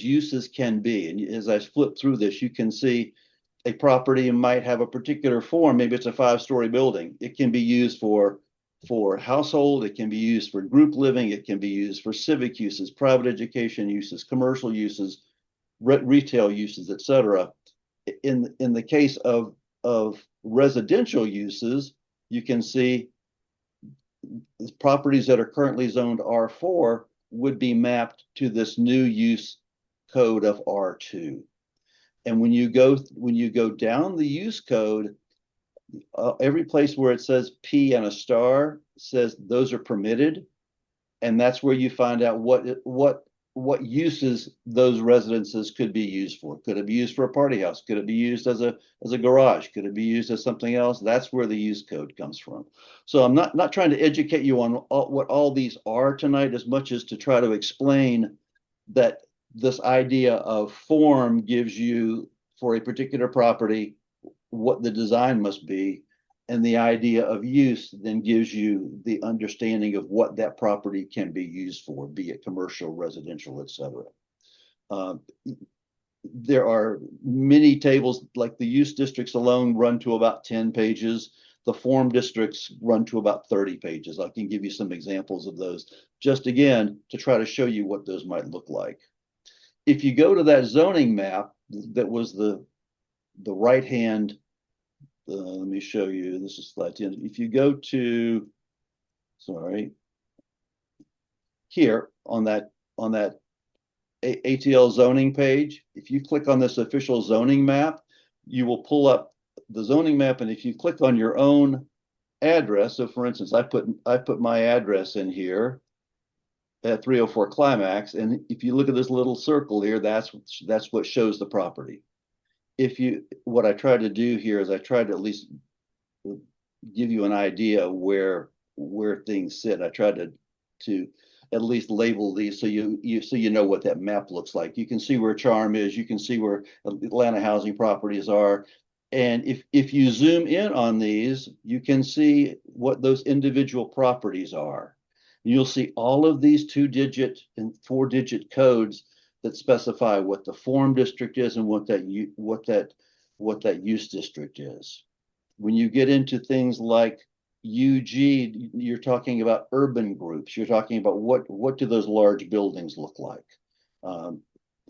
uses can be. And as I flip through this, you can see a property might have a particular form. Maybe it's a 5-story building. It can be used for household. It can be used for group living. It can be used for civic uses, private education uses, commercial uses. retail uses, et cetera. In the case of residential uses, you can see properties that are currently zoned R4 would be mapped to this new use code of R2. And when you go down the use code, every place where it says P and a star says those are permitted, and that's where you find out what uses those residences could be used for. Could it be used for a party house? Could it be used as a garage? Could it be used as something else? That's where the use code comes from. So I'm not trying to educate you on what all these are tonight, as much as to try to explain that this idea of form gives you, for a particular property, what the design must be, and the idea of use then gives you the understanding of what that property can be used for, be it commercial, residential, et cetera. There are many tables, like the use districts alone run to about 10 pages. The form districts run to about 30 pages. I can give you some examples of those, just again, to try to show you what those might look like. If you go to that zoning map, that was the right-hand, let me show you, this is slide 10. If you go to, sorry, here on that ATL zoning page, if you click on this official zoning map, you will pull up the zoning map, and if you click on your own address, so for instance, I put my address in here at 304 Climax, and if you look at this little circle here, that's what shows the property. What I tried to do here is I tried to at least give you an idea of where things sit. I tried to at least label these so you know what that map looks like. You can see where Charm is. You can see where Atlanta housing properties are. And if you zoom in on these, you can see what those individual properties are. You'll see all of these 2-digit and 4-digit codes that specify what the form district is and what that use district is. When you get into things like UG, you're talking about urban groups. You're talking about what do those large buildings look like.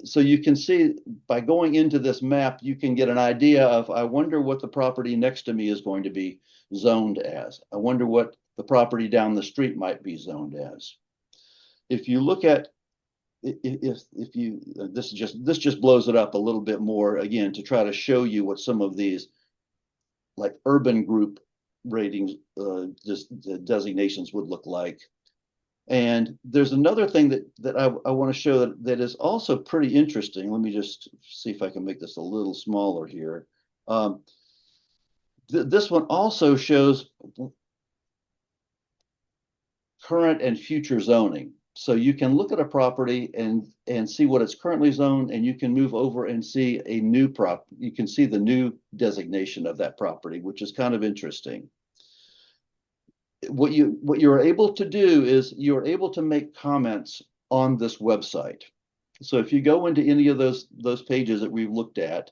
So you can see by going into this map, you can get an idea of, I wonder what the property next to me is going to be zoned as. I wonder what the property down the street might be zoned as. If you look at, this just blows it up a little bit more, again, to try to show you what some of these like urban group ratings, designations would look like. And there's another thing that I want to show that is also pretty interesting. Let me just see if I can make this a little smaller here. This one also shows current and future zoning. So you can look at a property and see what it's currently zoned, and you can move over and see a new you can see the new designation of that property, which is kind of interesting. What you're able to do is you're able to make comments on this website. So if you go into any of those pages that we've looked at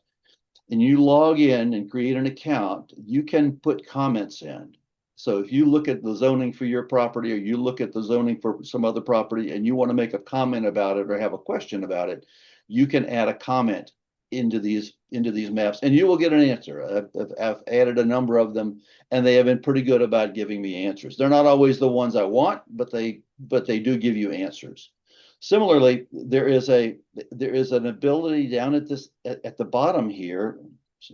and you log in and create an account, you can put comments in. So if you look at the zoning for your property, or you look at the zoning for some other property and you want to make a comment about it or have a question about it, you can add a comment into these maps and you will get an answer. I've added a number of them and they have been pretty good about giving me answers. They're not always the ones I want, but they do give you answers. Similarly, there is an ability down at the bottom here.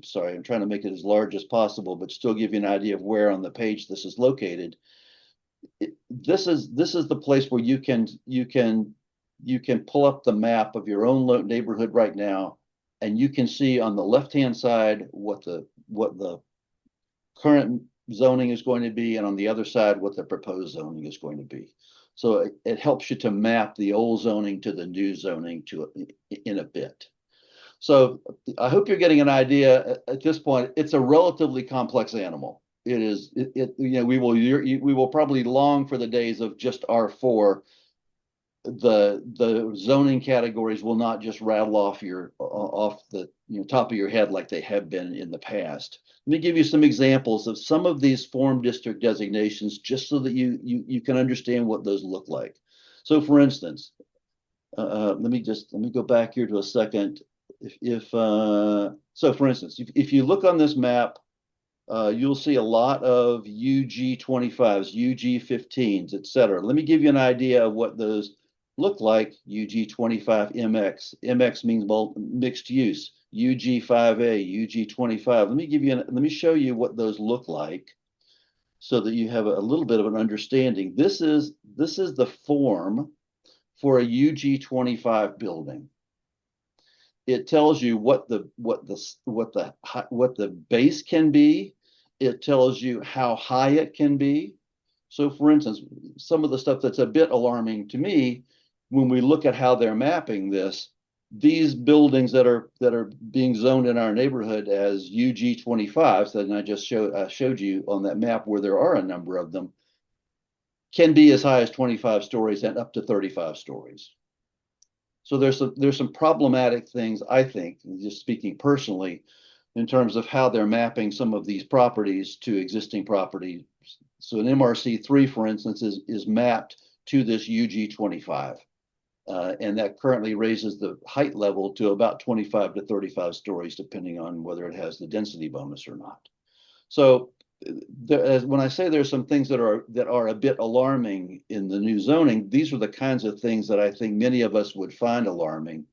Sorry, I'm trying to make it as large as possible, but still give you an idea of where on the page this is located. This is the place where you can pull up the map of your own neighborhood right now, and you can see on the left-hand side what the current zoning is going to be, and on the other side what the proposed zoning is going to be. So it helps you to map the old zoning to the new zoning in a bit. So I hope you're getting an idea at this point. It's a relatively complex animal. It is, we will probably long for the days of just R4. The zoning categories will not just rattle off the top of your head like they have been in the past. Let me give you some examples of some of these form district designations, just so that you can understand what those look like. So for instance, let me go back here to a second. So for instance, if you look on this map, you'll see a lot of UG25s, UG15s, etc. Let me give you an idea of what those look like. UG25 MX. MX means mixed use. UG5A, UG25. Let me show you what those look like so that you have a little bit of an understanding. This is the form for a UG25 building. It tells you what the base can be. It tells you how high it can be. So for instance, some of the stuff that's a bit alarming to me when we look at how they're mapping this, these buildings that are being zoned in our neighborhood as UG25s, that I just showed you on that map where there are a number of them, can be as high as 25 stories and up to 35 stories. So there's some problematic things, I think, just speaking personally, in terms of how they're mapping some of these properties to existing properties. So an MRC3, for instance, is mapped to this UG25. And that currently raises the height level to about 25 to 35 stories, depending on whether it has the density bonus or not. So when I say there's some things that are a bit alarming in the new zoning, these are the kinds of things that I think many of us would find alarming,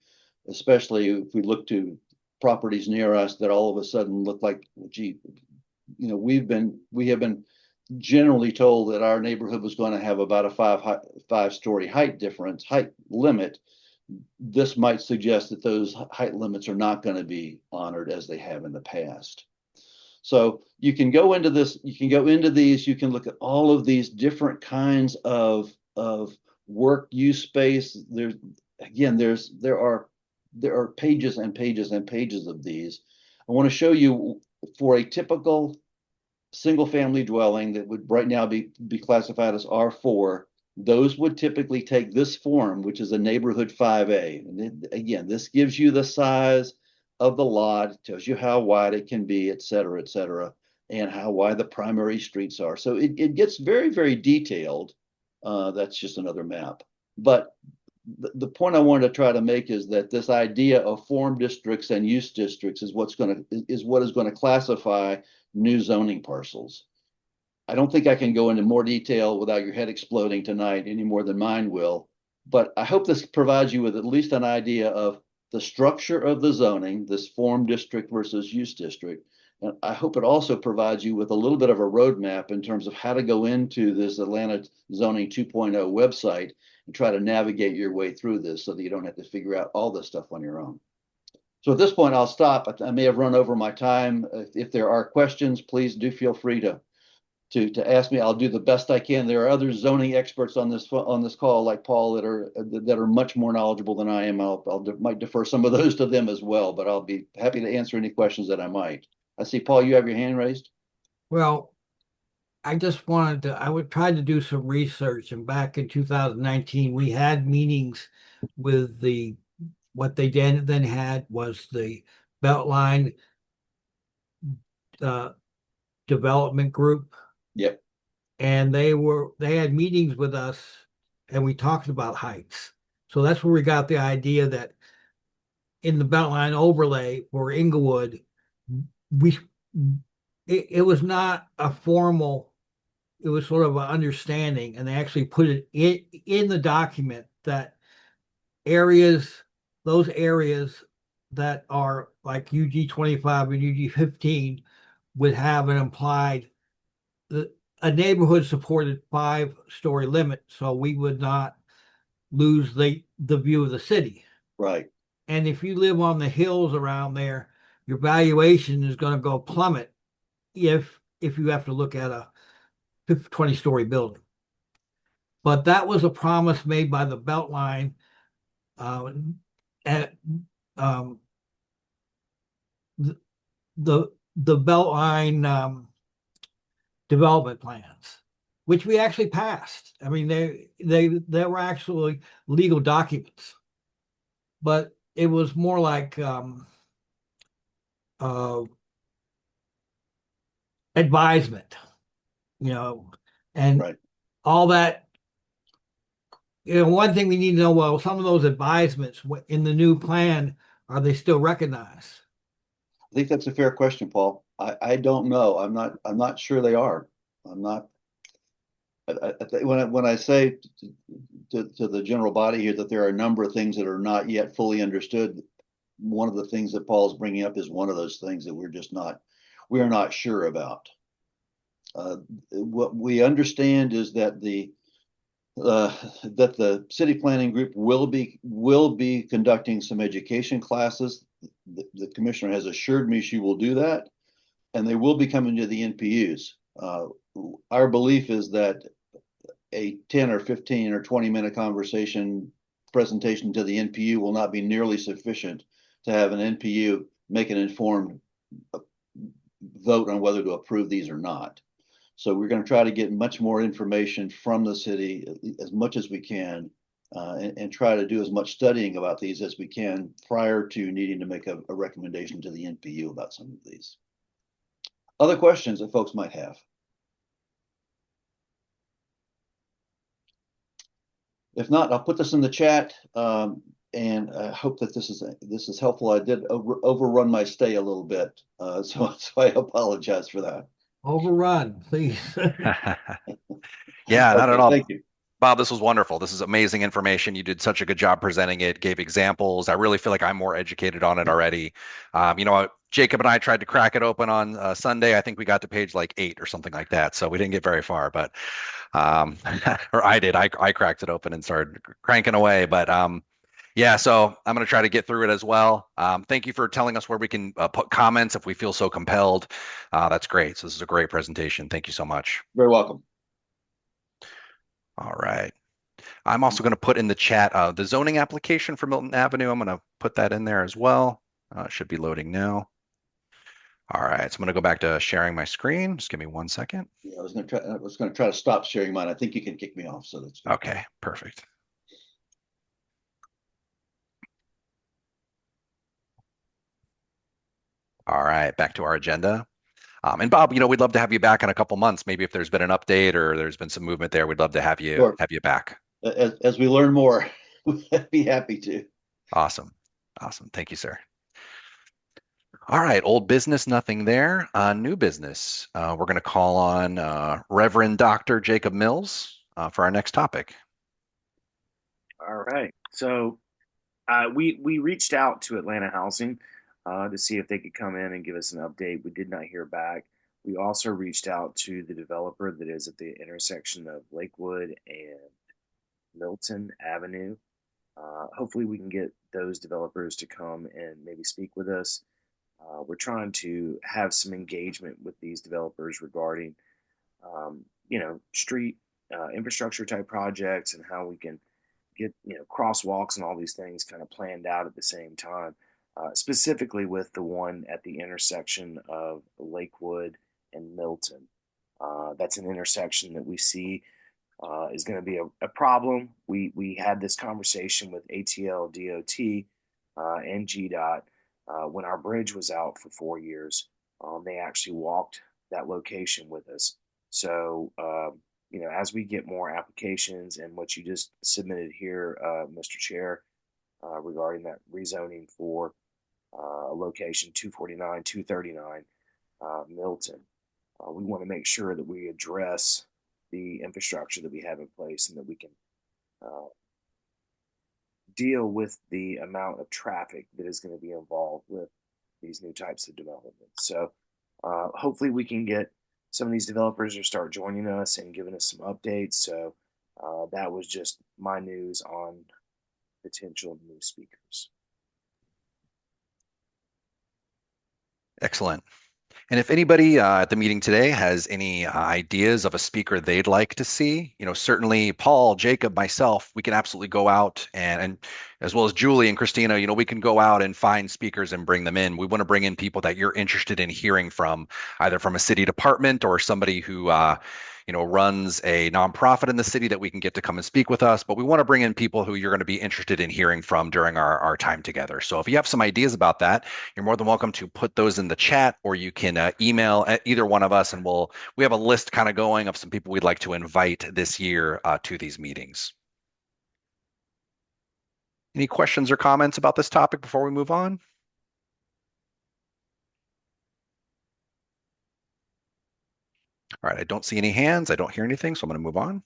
especially if we look to properties near us that all of a sudden look like, gee, you know, we have been generally told that our neighborhood was going to have about a five-story height limit. This might suggest that those height limits are not going to be honored as they have in the past. So you can go into this, you can go into these, you can look at all of these different kinds of work use space. There are pages and pages and pages of these. I want to show you for a typical single family dwelling that would right now be classified as R4. Those would typically take this form, which is a neighborhood 5A. And again, this gives you the size of the lot, tells you how wide it can be, et cetera, and how wide the primary streets are. So it gets very, very detailed. That's just another map. But the point I wanted to try to make is that this idea of form districts and use districts is what is going to classify new zoning parcels. I don't think I can go into more detail without your head exploding tonight any more than mine will. But I hope this provides you with at least an idea of the structure of the zoning, this form district versus use district. And I hope it also provides you with a little bit of a roadmap in terms of how to go into this Atlanta Zoning 2.0 website and try to navigate your way through this so that you don't have to figure out all this stuff on your own. So at this point, I'll stop. I may have run over my time. If there are questions, please do feel free to ask me. I'll do the best I can. There are other zoning experts on this call, like Paul, that are much more knowledgeable than I am. Might defer some of those to them as well, but I'll be happy to answer any questions that I might. I see, Paul, you have your hand raised. Well, I would try to do some research, and back in 2019, we had meetings with what they then had was the Beltline Development Group. Yep. And they had meetings with us, and we talked about heights. So that's where we got the idea that in the Beltline overlay for Inglewood, it was not a formal, it was sort of an understanding, and they actually put it in the document that those areas that are like UG25 and UG15 would have an implied a neighborhood supported 5-story limit, so we would not lose the view of the city. Right. And if you live on the hills around there, your valuation is going to go plummet if you have to look at a 20-story building. But that was a promise made by the Beltline at the Beltline development plans, which we actually passed. I mean, they were actually legal documents, but it was more like advisement, and right. all that. One thing we need to know, well, some of those advisements in the new plan Are they still recognized? I think that's a fair question, Paul. I don't know. I'm not sure they are. I'm not. When I say to the general body here that there are a number of things that are not yet fully understood, one of the things that Paul's bringing up is one of those things that we're not sure about. What we understand is that the city planning group will be conducting some education classes. The commissioner has assured me she will do that, and they will be coming to the NPUs. Our belief is that a 10 or 15 or 20-minute presentation to the NPU will not be nearly sufficient to have an NPU make an informed vote on whether to approve these or not. So we're going to try to get much more information from the city as much as we can, and try to do as much studying about these as we can prior to needing to make a recommendation to the NPU about some of these. Other questions that folks might have? If not, I'll put this in the chat, and I hope that this is helpful. I did overrun my stay a little bit, so I apologize for that. Overrun, please. Yeah, not at Okay, all. thank you. Bob, this was wonderful. This is amazing information. You did such a good job presenting it, gave examples. I really feel like I'm more educated on it already. Jacob and I tried to crack it open on Sunday. I think we got to page like 8 or something like that. So we didn't get very far, but or I did. I cracked it open and started cranking away. But yeah, so I'm going to try to get through it as well. Thank you for telling us where we can put comments if we feel so compelled. That's great. So this is a great presentation. Thank you so much. Very welcome. All right. I'm also going to put in the chat the zoning application for Milton Avenue. I'm going to put that in there as well. It should be loading now. All right, so I'm going to go back to sharing my screen. Just give me 1 second. Yeah, I was going to try to stop sharing mine. I think you can kick me off, so that's good. Okay, perfect. All right, back to our agenda. And Bob, we'd love to have you back in a couple months. Maybe if there's been an update or there's been some movement there, we'd love to have you Sure. back. As we learn more, we'd be happy to. Awesome. Thank you, sir. All right, old business, nothing there. New business. We're going to call on Reverend Dr. Jacob Mills for our next topic. All right. So we reached out to Atlanta Housing to see if they could come in and give us an update. We did not hear back. We also reached out to the developer that is at the intersection of Lakewood and Milton Avenue. Hopefully we can get those developers to come and maybe speak with us. We're trying to have some engagement with these developers regarding, street infrastructure type projects and how we can get, crosswalks and all these things kind of planned out at the same time, specifically with the one at the intersection of Lakewood and Milton. That's an intersection that we see is going to be a problem. We had this conversation with ATL, DOT, and GDOT when our bridge was out for 4 years. They actually walked that location with us. So, as we get more applications and what you just submitted here, Mr. Chair, regarding that rezoning for location 249, 239, Milton, we want to make sure that we address the infrastructure that we have in place and that we can deal with the amount of traffic that is going to be involved with these new types of developments. So hopefully we can get some of these developers to start joining us and giving us some updates. So that was just my news on potential new speakers. Excellent. And if anybody at the meeting today has any ideas of a speaker they'd like to see, certainly Paul, Jacob, myself, we can absolutely go out and as well as Julie and Christina, we can go out and find speakers and bring them in. We want to bring in people that you're interested in hearing from, either from a city department or somebody who, runs a nonprofit in the city that we can get to come and speak with us. But we want to bring in people who you're going to be interested in hearing from during our time together. So if you have some ideas about that, you're more than welcome to put those in the chat, or you can email either one of us, and we have a list kind of going of some people we'd like to invite this year to these meetings. Any questions or comments about this topic before we move on? All right, I don't see any hands. I don't hear anything, so I'm going to move on.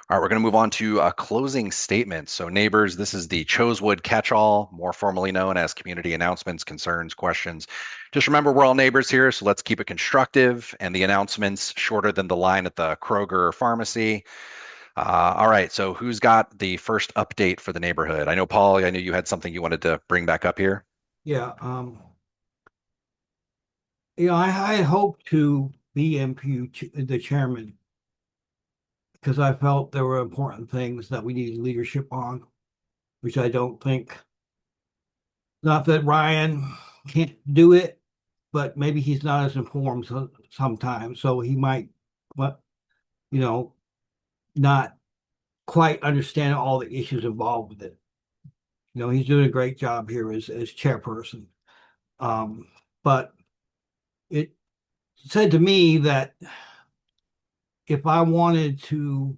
All right, we're going to move on to closing statements. So neighbors, this is the Chosewood catch-all, more formally known as community announcements, concerns, questions. Just remember, we're all neighbors here, so let's keep it constructive and the announcements shorter than the line at the Kroger pharmacy. All right, so who's got the first update for the neighborhood? I know, Paul, I knew you had something you wanted to bring back up here. Yeah, I hope to be the chairman because I felt there were important things that we needed leadership on, which I don't think. Not that Ryan can't do it, but maybe he's not as informed sometimes, so he might, but not quite understand all the issues involved with it. He's doing a great job here as chairperson. But it said to me that if I wanted to,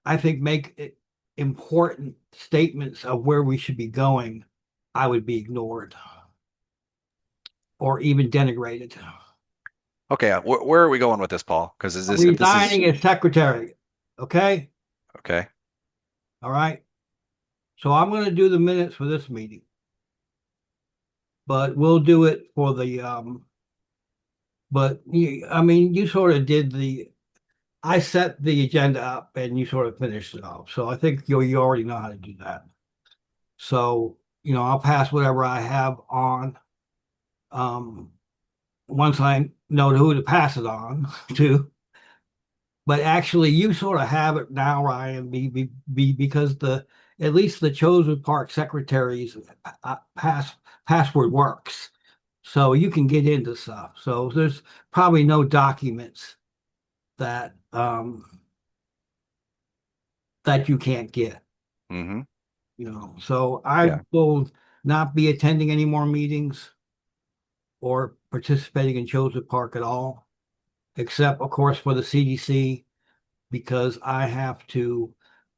I think, make important statements of where we should be going, I would be ignored or even denigrated. Okay, where are we going with this, Paul? Because is this if this is Resigning as secretary. Okay. okay? All right. So I'm going to do the minutes for this meeting, but we'll do it for the but I mean, you sort of did I set the agenda up and you sort of finished it off. So I think you already know how to do that. So, I'll pass whatever I have on. Once I know who to pass it on to. But actually, you sort of have it now, Ryan, because at least the Chosewood Park secretary's password works, so you can get into stuff. So there's probably no documents that that you can't get. Mm-hmm. So I Yeah. will not be attending any more meetings or participating in Chosewood Park at all, except, of course, for the CDC. Because I have to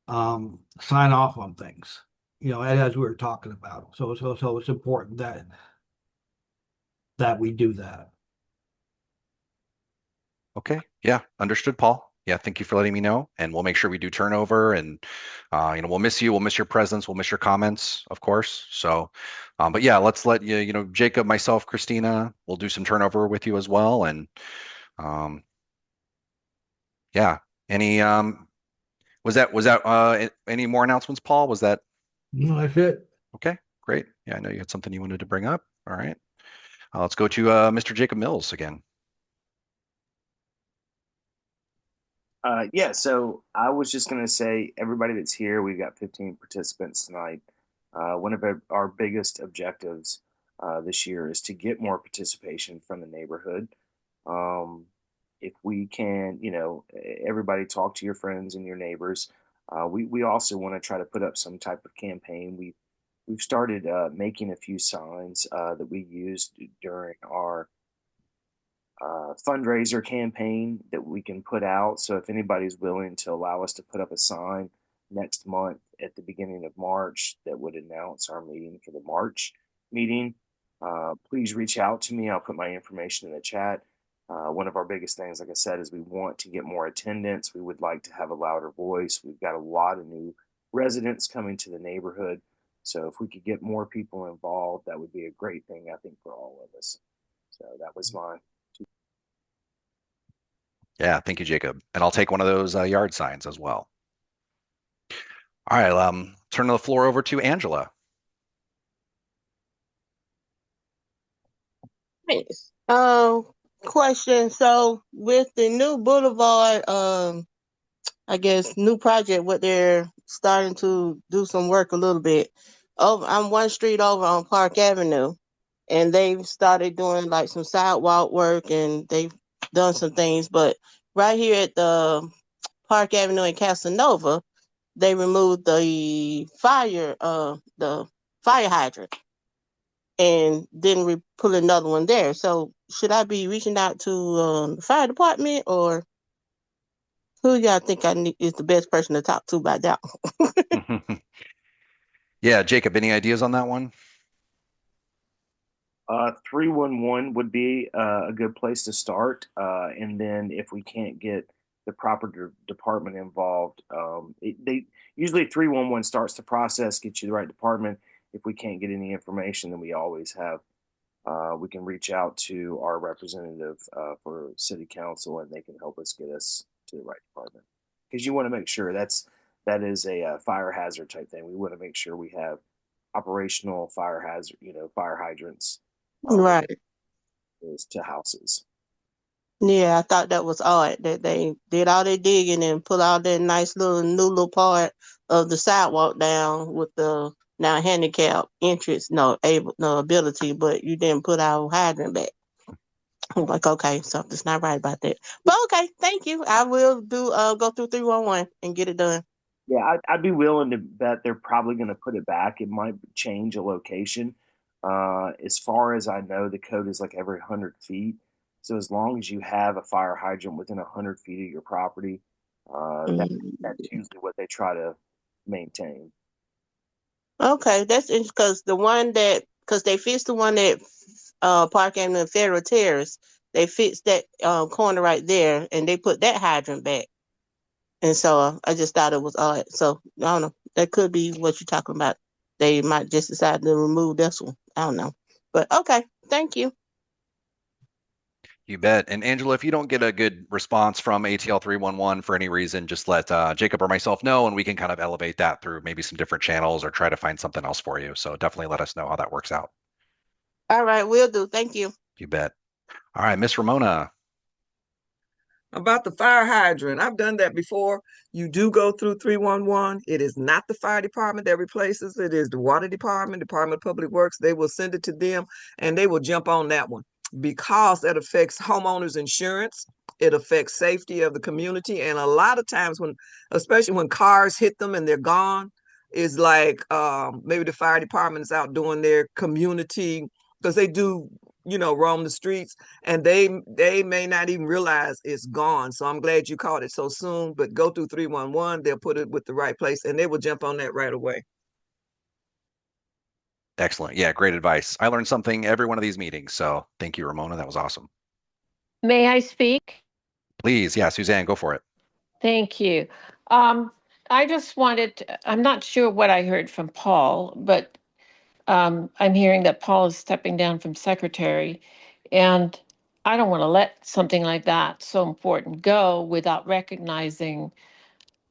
sign off on things, as we were talking about. So it's important that we do that. Okay. Yeah. Understood, Paul. Yeah. Thank you for letting me know. And we'll make sure we do turnover and, we'll miss you. We'll miss your presence. We'll miss your comments, of course. So, but yeah, let's let you, Jacob, myself, Christina, we'll do some turnover with you as well. And, yeah. Any, was that any more announcements, Paul? Was that? No, that's it. Okay. Great. Yeah. I know you had something you wanted to bring up. All right. Let's go to Mr. Jacob Mills again. Yeah, so I was just going to say, everybody that's here, we've got 15 participants tonight. One of our biggest objectives this year is to get more participation from the neighborhood. If we can, everybody talk to your friends and your neighbors. We also want to try to put up some type of campaign. We've started making a few signs that we used during our fundraiser campaign that we can put out. So if anybody's willing to allow us to put up a sign next month at the beginning of March that would announce our meeting for the March meeting, please reach out to me. I'll put my information in the chat. One of our biggest things, like I said, is we want to get more attendance. We would like to have a louder voice. We've got a lot of new residents coming to the neighborhood. So if we could get more people involved, that would be a great thing, I think, for all of us. So that was mine. Yeah, thank you, Jacob. And I'll take one of those yard signs as well. All right, turn the floor over to Angela. Thanks. Question. So with the new boulevard, I guess new project, what they're starting to do some work a little bit. I'm one street over on Park Avenue, and they've started doing like some sidewalk work, and they've done some things. But right here at the Park Avenue in Casanova, they removed the fire hydrant and didn't put another one there. So should I be reaching out to the fire department, or who y'all think is the best person to talk to about that? Yeah, Jacob, any ideas on that one? 311 would be a good place to start. And then if we can't get the proper department involved, they usually 311 starts the process, gets you the right department. If we can't get any information, then we always have we can reach out to our representative for city council, and they can help us get us to the right department. Because you want to make sure that is a fire hazard type thing. We want to make sure we have operational fire hazard, fire hydrants Right. is to houses. Yeah, I thought that was odd that they did all their digging and put all that nice little new little part of the sidewalk down with the now handicap entrance, no ability, but you didn't put our hydrant back. I'm like, okay, something's not right about that. But okay, thank you. I will do go through 311 and get it done. Yeah, I'd be willing to bet they're probably going to put it back. It might change a location. As far as I know, the code is like every 100 feet. So as long as you have a fire hydrant within 100 feet of your property, that's usually what they try to maintain. Okay, that's interesting because because they fixed the one at Park Avenue and Federal Terrace, they fixed that corner right there and they put that hydrant back. And so I just thought it was odd. So I don't know. That could be what you're talking about. They might just decide to remove this one. I don't know. But okay, thank you. You bet. And Angela, if you don't get a good response from ATL 311 for any reason, just let Jacob or myself know, and we can kind of elevate that through maybe some different channels or try to find something else for you. So definitely let us know how that works out. All right, will do. Thank you. You bet. All right, Miss Ramona. About the fire hydrant, I've done that before. You do go through 311. It is not the fire department that replaces it, is the water department, Department of Public Works. They will send it to them and they will jump on that one because it affects homeowners insurance. It affects safety of the community. And a lot of times especially when cars hit them and they're gone, is like maybe the fire department is out doing their community because they do, roam the streets and they may not even realize it's gone. So I'm glad you caught it so soon. But go through 311, they'll put it with the right place, and they will jump on that right away. Excellent. Yeah, great advice. I learned something every one of these meetings. So thank you, Ramona. That was awesome. May I speak? Please. Yeah, Suzanne, go for it. Thank you. I just I'm not sure what I heard from Paul, but I'm hearing that Paul is stepping down from secretary. And I don't want to let something like that so important go without recognizing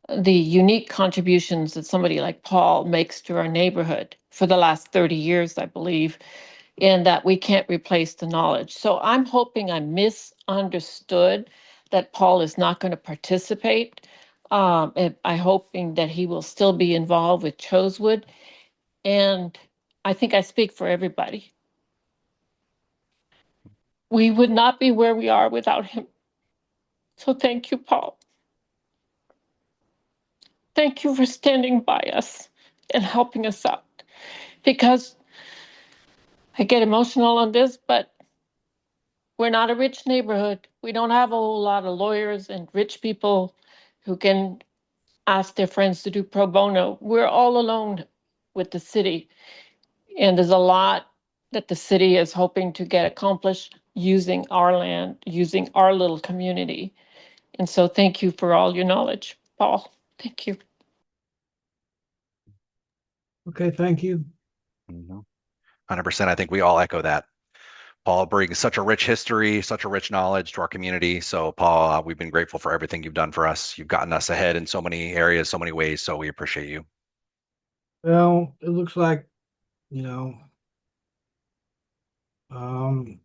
the unique contributions that somebody like Paul makes to our neighborhood for the last 30 years, I believe, and that we can't replace the knowledge. So I'm hoping I misunderstood that Paul is not going to participate. And I'm hoping that he will still be involved with Chosewood. And I think I speak for everybody. We would not be where we are without him. So thank you, Paul. Thank you for standing by us and helping us out. Because I get emotional on this, but we're not a rich neighborhood. We don't have a whole lot of lawyers and rich people who can ask their friends to do pro bono. We're all alone with the city. And there's a lot that the city is hoping to get accomplished using our land, using our little community. And so thank you for all your knowledge, Paul. Thank you. Okay, thank you. 100%. I think we all echo that. Paul brings such a rich history, such a rich knowledge to our community. So, Paul, we've been grateful for everything you've done for us. You've gotten us ahead in so many areas, so many ways. So, we appreciate you. Well, it looks like, you know, um,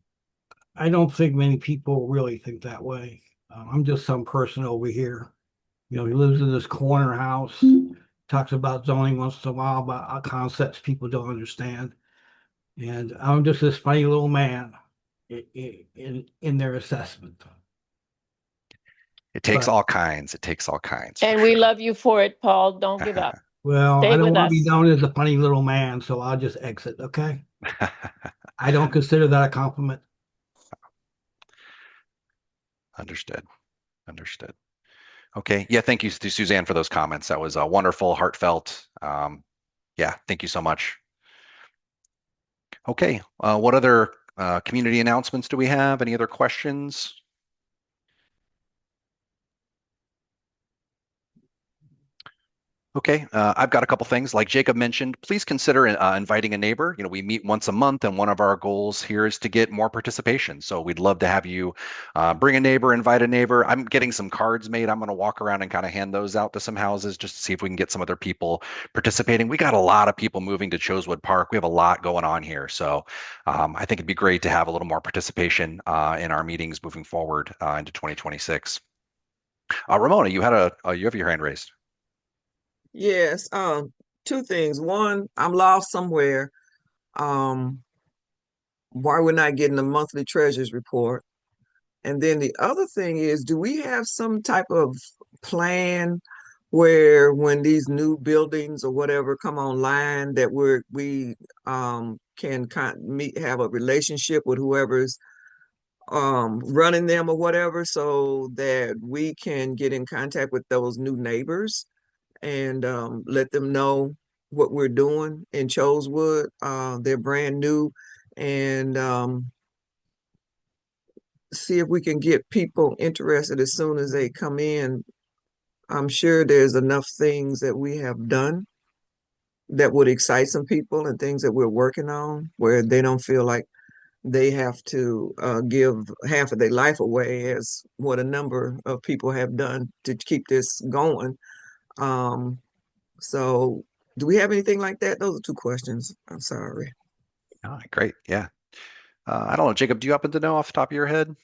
I don't think many people really think that way. I'm just some person over here. He lives in this corner house, talks about zoning once in a while, about concepts people don't understand. And I'm just this funny little man in their assessment. It takes But, all kinds. It takes all kinds. And we love you for it, Paul. Don't give up. well, Stay I don't with want to be us. known as a funny little man, so I'll just exit, okay? I don't consider that a compliment. Understood. Understood. Okay. Yeah. Thank you to Suzanne for those comments. That was wonderful, heartfelt. Yeah, thank you so much. Okay, what other community announcements do we have? Any other questions? Okay, I've got a couple things. Like Jacob mentioned, please consider inviting a neighbor. You know, we meet once a month, and one of our goals here is to get more participation. So we'd love to have you bring a neighbor, invite a neighbor. I'm getting some cards made. I'm going to walk around and kind of hand those out to some houses just to see if we can get some other people participating. We got a lot of people moving to Chosewood Park. We have a lot going on here. So I think it'd be great to have a little more participation in our meetings moving forward into 2026. Ramona, you have your hand raised. Yes, two things. One, I'm lost somewhere. Um, why we're not getting a monthly treasurer's report. And then the other thing is, do we have some type of plan where when these new buildings or whatever come online that we can have a relationship with whoever's running them or whatever so that we can get in contact with those new neighbors and let them know what we're doing in Chosewood. They're brand new and see if we can get people interested as soon as they come in. I'm sure there's enough things that we have done that would excite some people and things that we're working on where they don't feel like they have to give half of their life away as what a number of people have done to keep this going. Um, so do we have anything like that? Those are two questions. I'm sorry. All right, great. Yeah. I don't know, Jacob, do you happen to know off the top of your head?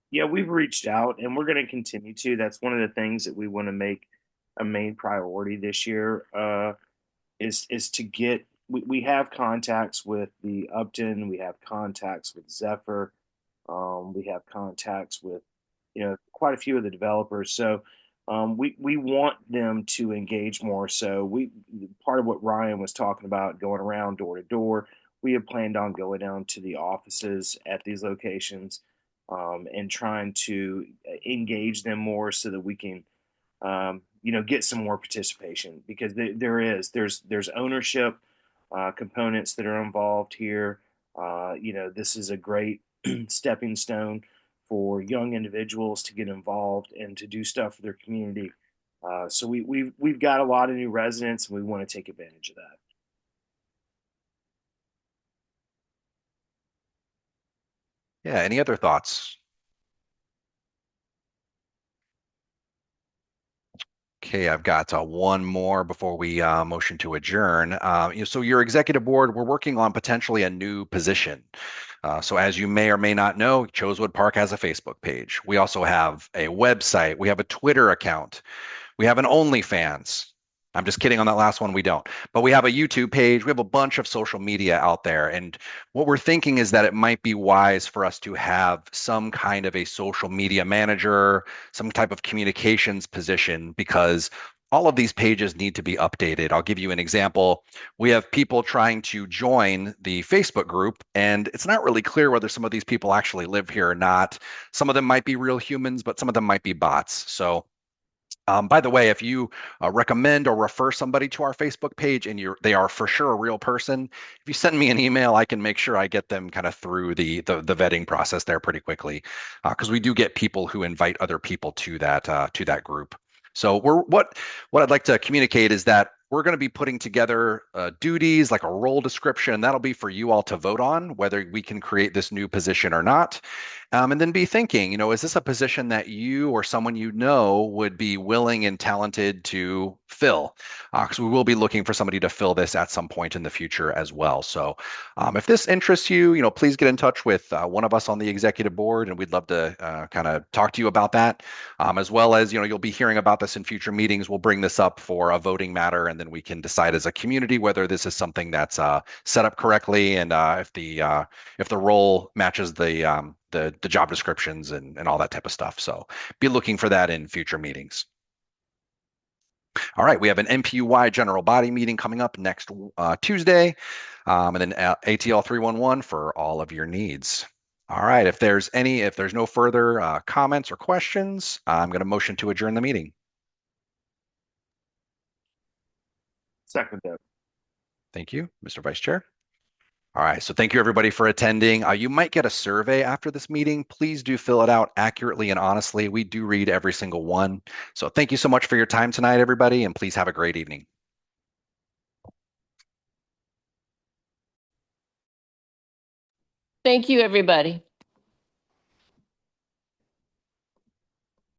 Yeah, we've reached out and we're going to continue to. That's one of the things that we want to make a main priority this year. Is to get we have contacts with the Upton, we have contacts with Zephyr, we have contacts with quite a few of the developers. So we want them to engage more. So we part of what Ryan was talking about going around door to door. We have planned on going down to the offices at these locations and trying to engage them more so that we can get some more participation because there's ownership components that are involved here. This is a great stepping stone for young individuals to get involved and to do stuff for their community. So we've got a lot of new residents, and we want to take advantage of that. Yeah, any other thoughts? Okay, I've got one more before we motion to adjourn. So your executive board, we're working on potentially a new position. So as you may or may not know, Chosewood Park has a Facebook page. We also have a website. We have a Twitter account. We have an OnlyFans. I'm just kidding on that last one. We don't. But we have a YouTube page. We have a bunch of social media out there. And what we're thinking is that it might be wise for us to have some kind of a social media manager, some type of communications position, because all of these pages need to be updated. I'll give you an example. We have people trying to join the Facebook group, and it's not really clear whether some of these people actually live here or not. Some of them might be real humans, but some of them might be bots. So by the way, if you recommend or refer somebody to our Facebook page and they are for sure a real person, if you send me an email, I can make sure I get them kind of through the vetting process there pretty quickly, because we do get people who invite other people to that group. So what I'd like to communicate is that we're going to be putting together duties like a role description. That'll be for you all to vote on whether we can create this new position or not. And then be thinking, is this a position that you or someone you know would be willing and talented to fill? Because we will be looking for somebody to fill this at some point in the future as well. So if this interests you, please get in touch with one of us on the executive board, and we'd love to kind of talk to you about that. As well as, you'll be hearing about this in future meetings. We'll bring this up for a voting matter, and then we can decide as a community whether this is something that's set up correctly and if the role matches the job descriptions and all that type of stuff. So be looking for that in future meetings. All right, we have an NPUY general body meeting coming up next Tuesday, and then ATL 311 for all of your needs. All right, if there's no further comments or questions, I'm going to motion to adjourn the meeting. Second that. Thank you, Mr. Vice Chair. All right, so thank you everybody for attending. You might get a survey after this meeting. Please do fill it out accurately and honestly. We do read every single one. So thank you so much for your time tonight, everybody, and please have a great evening. Thank you, everybody.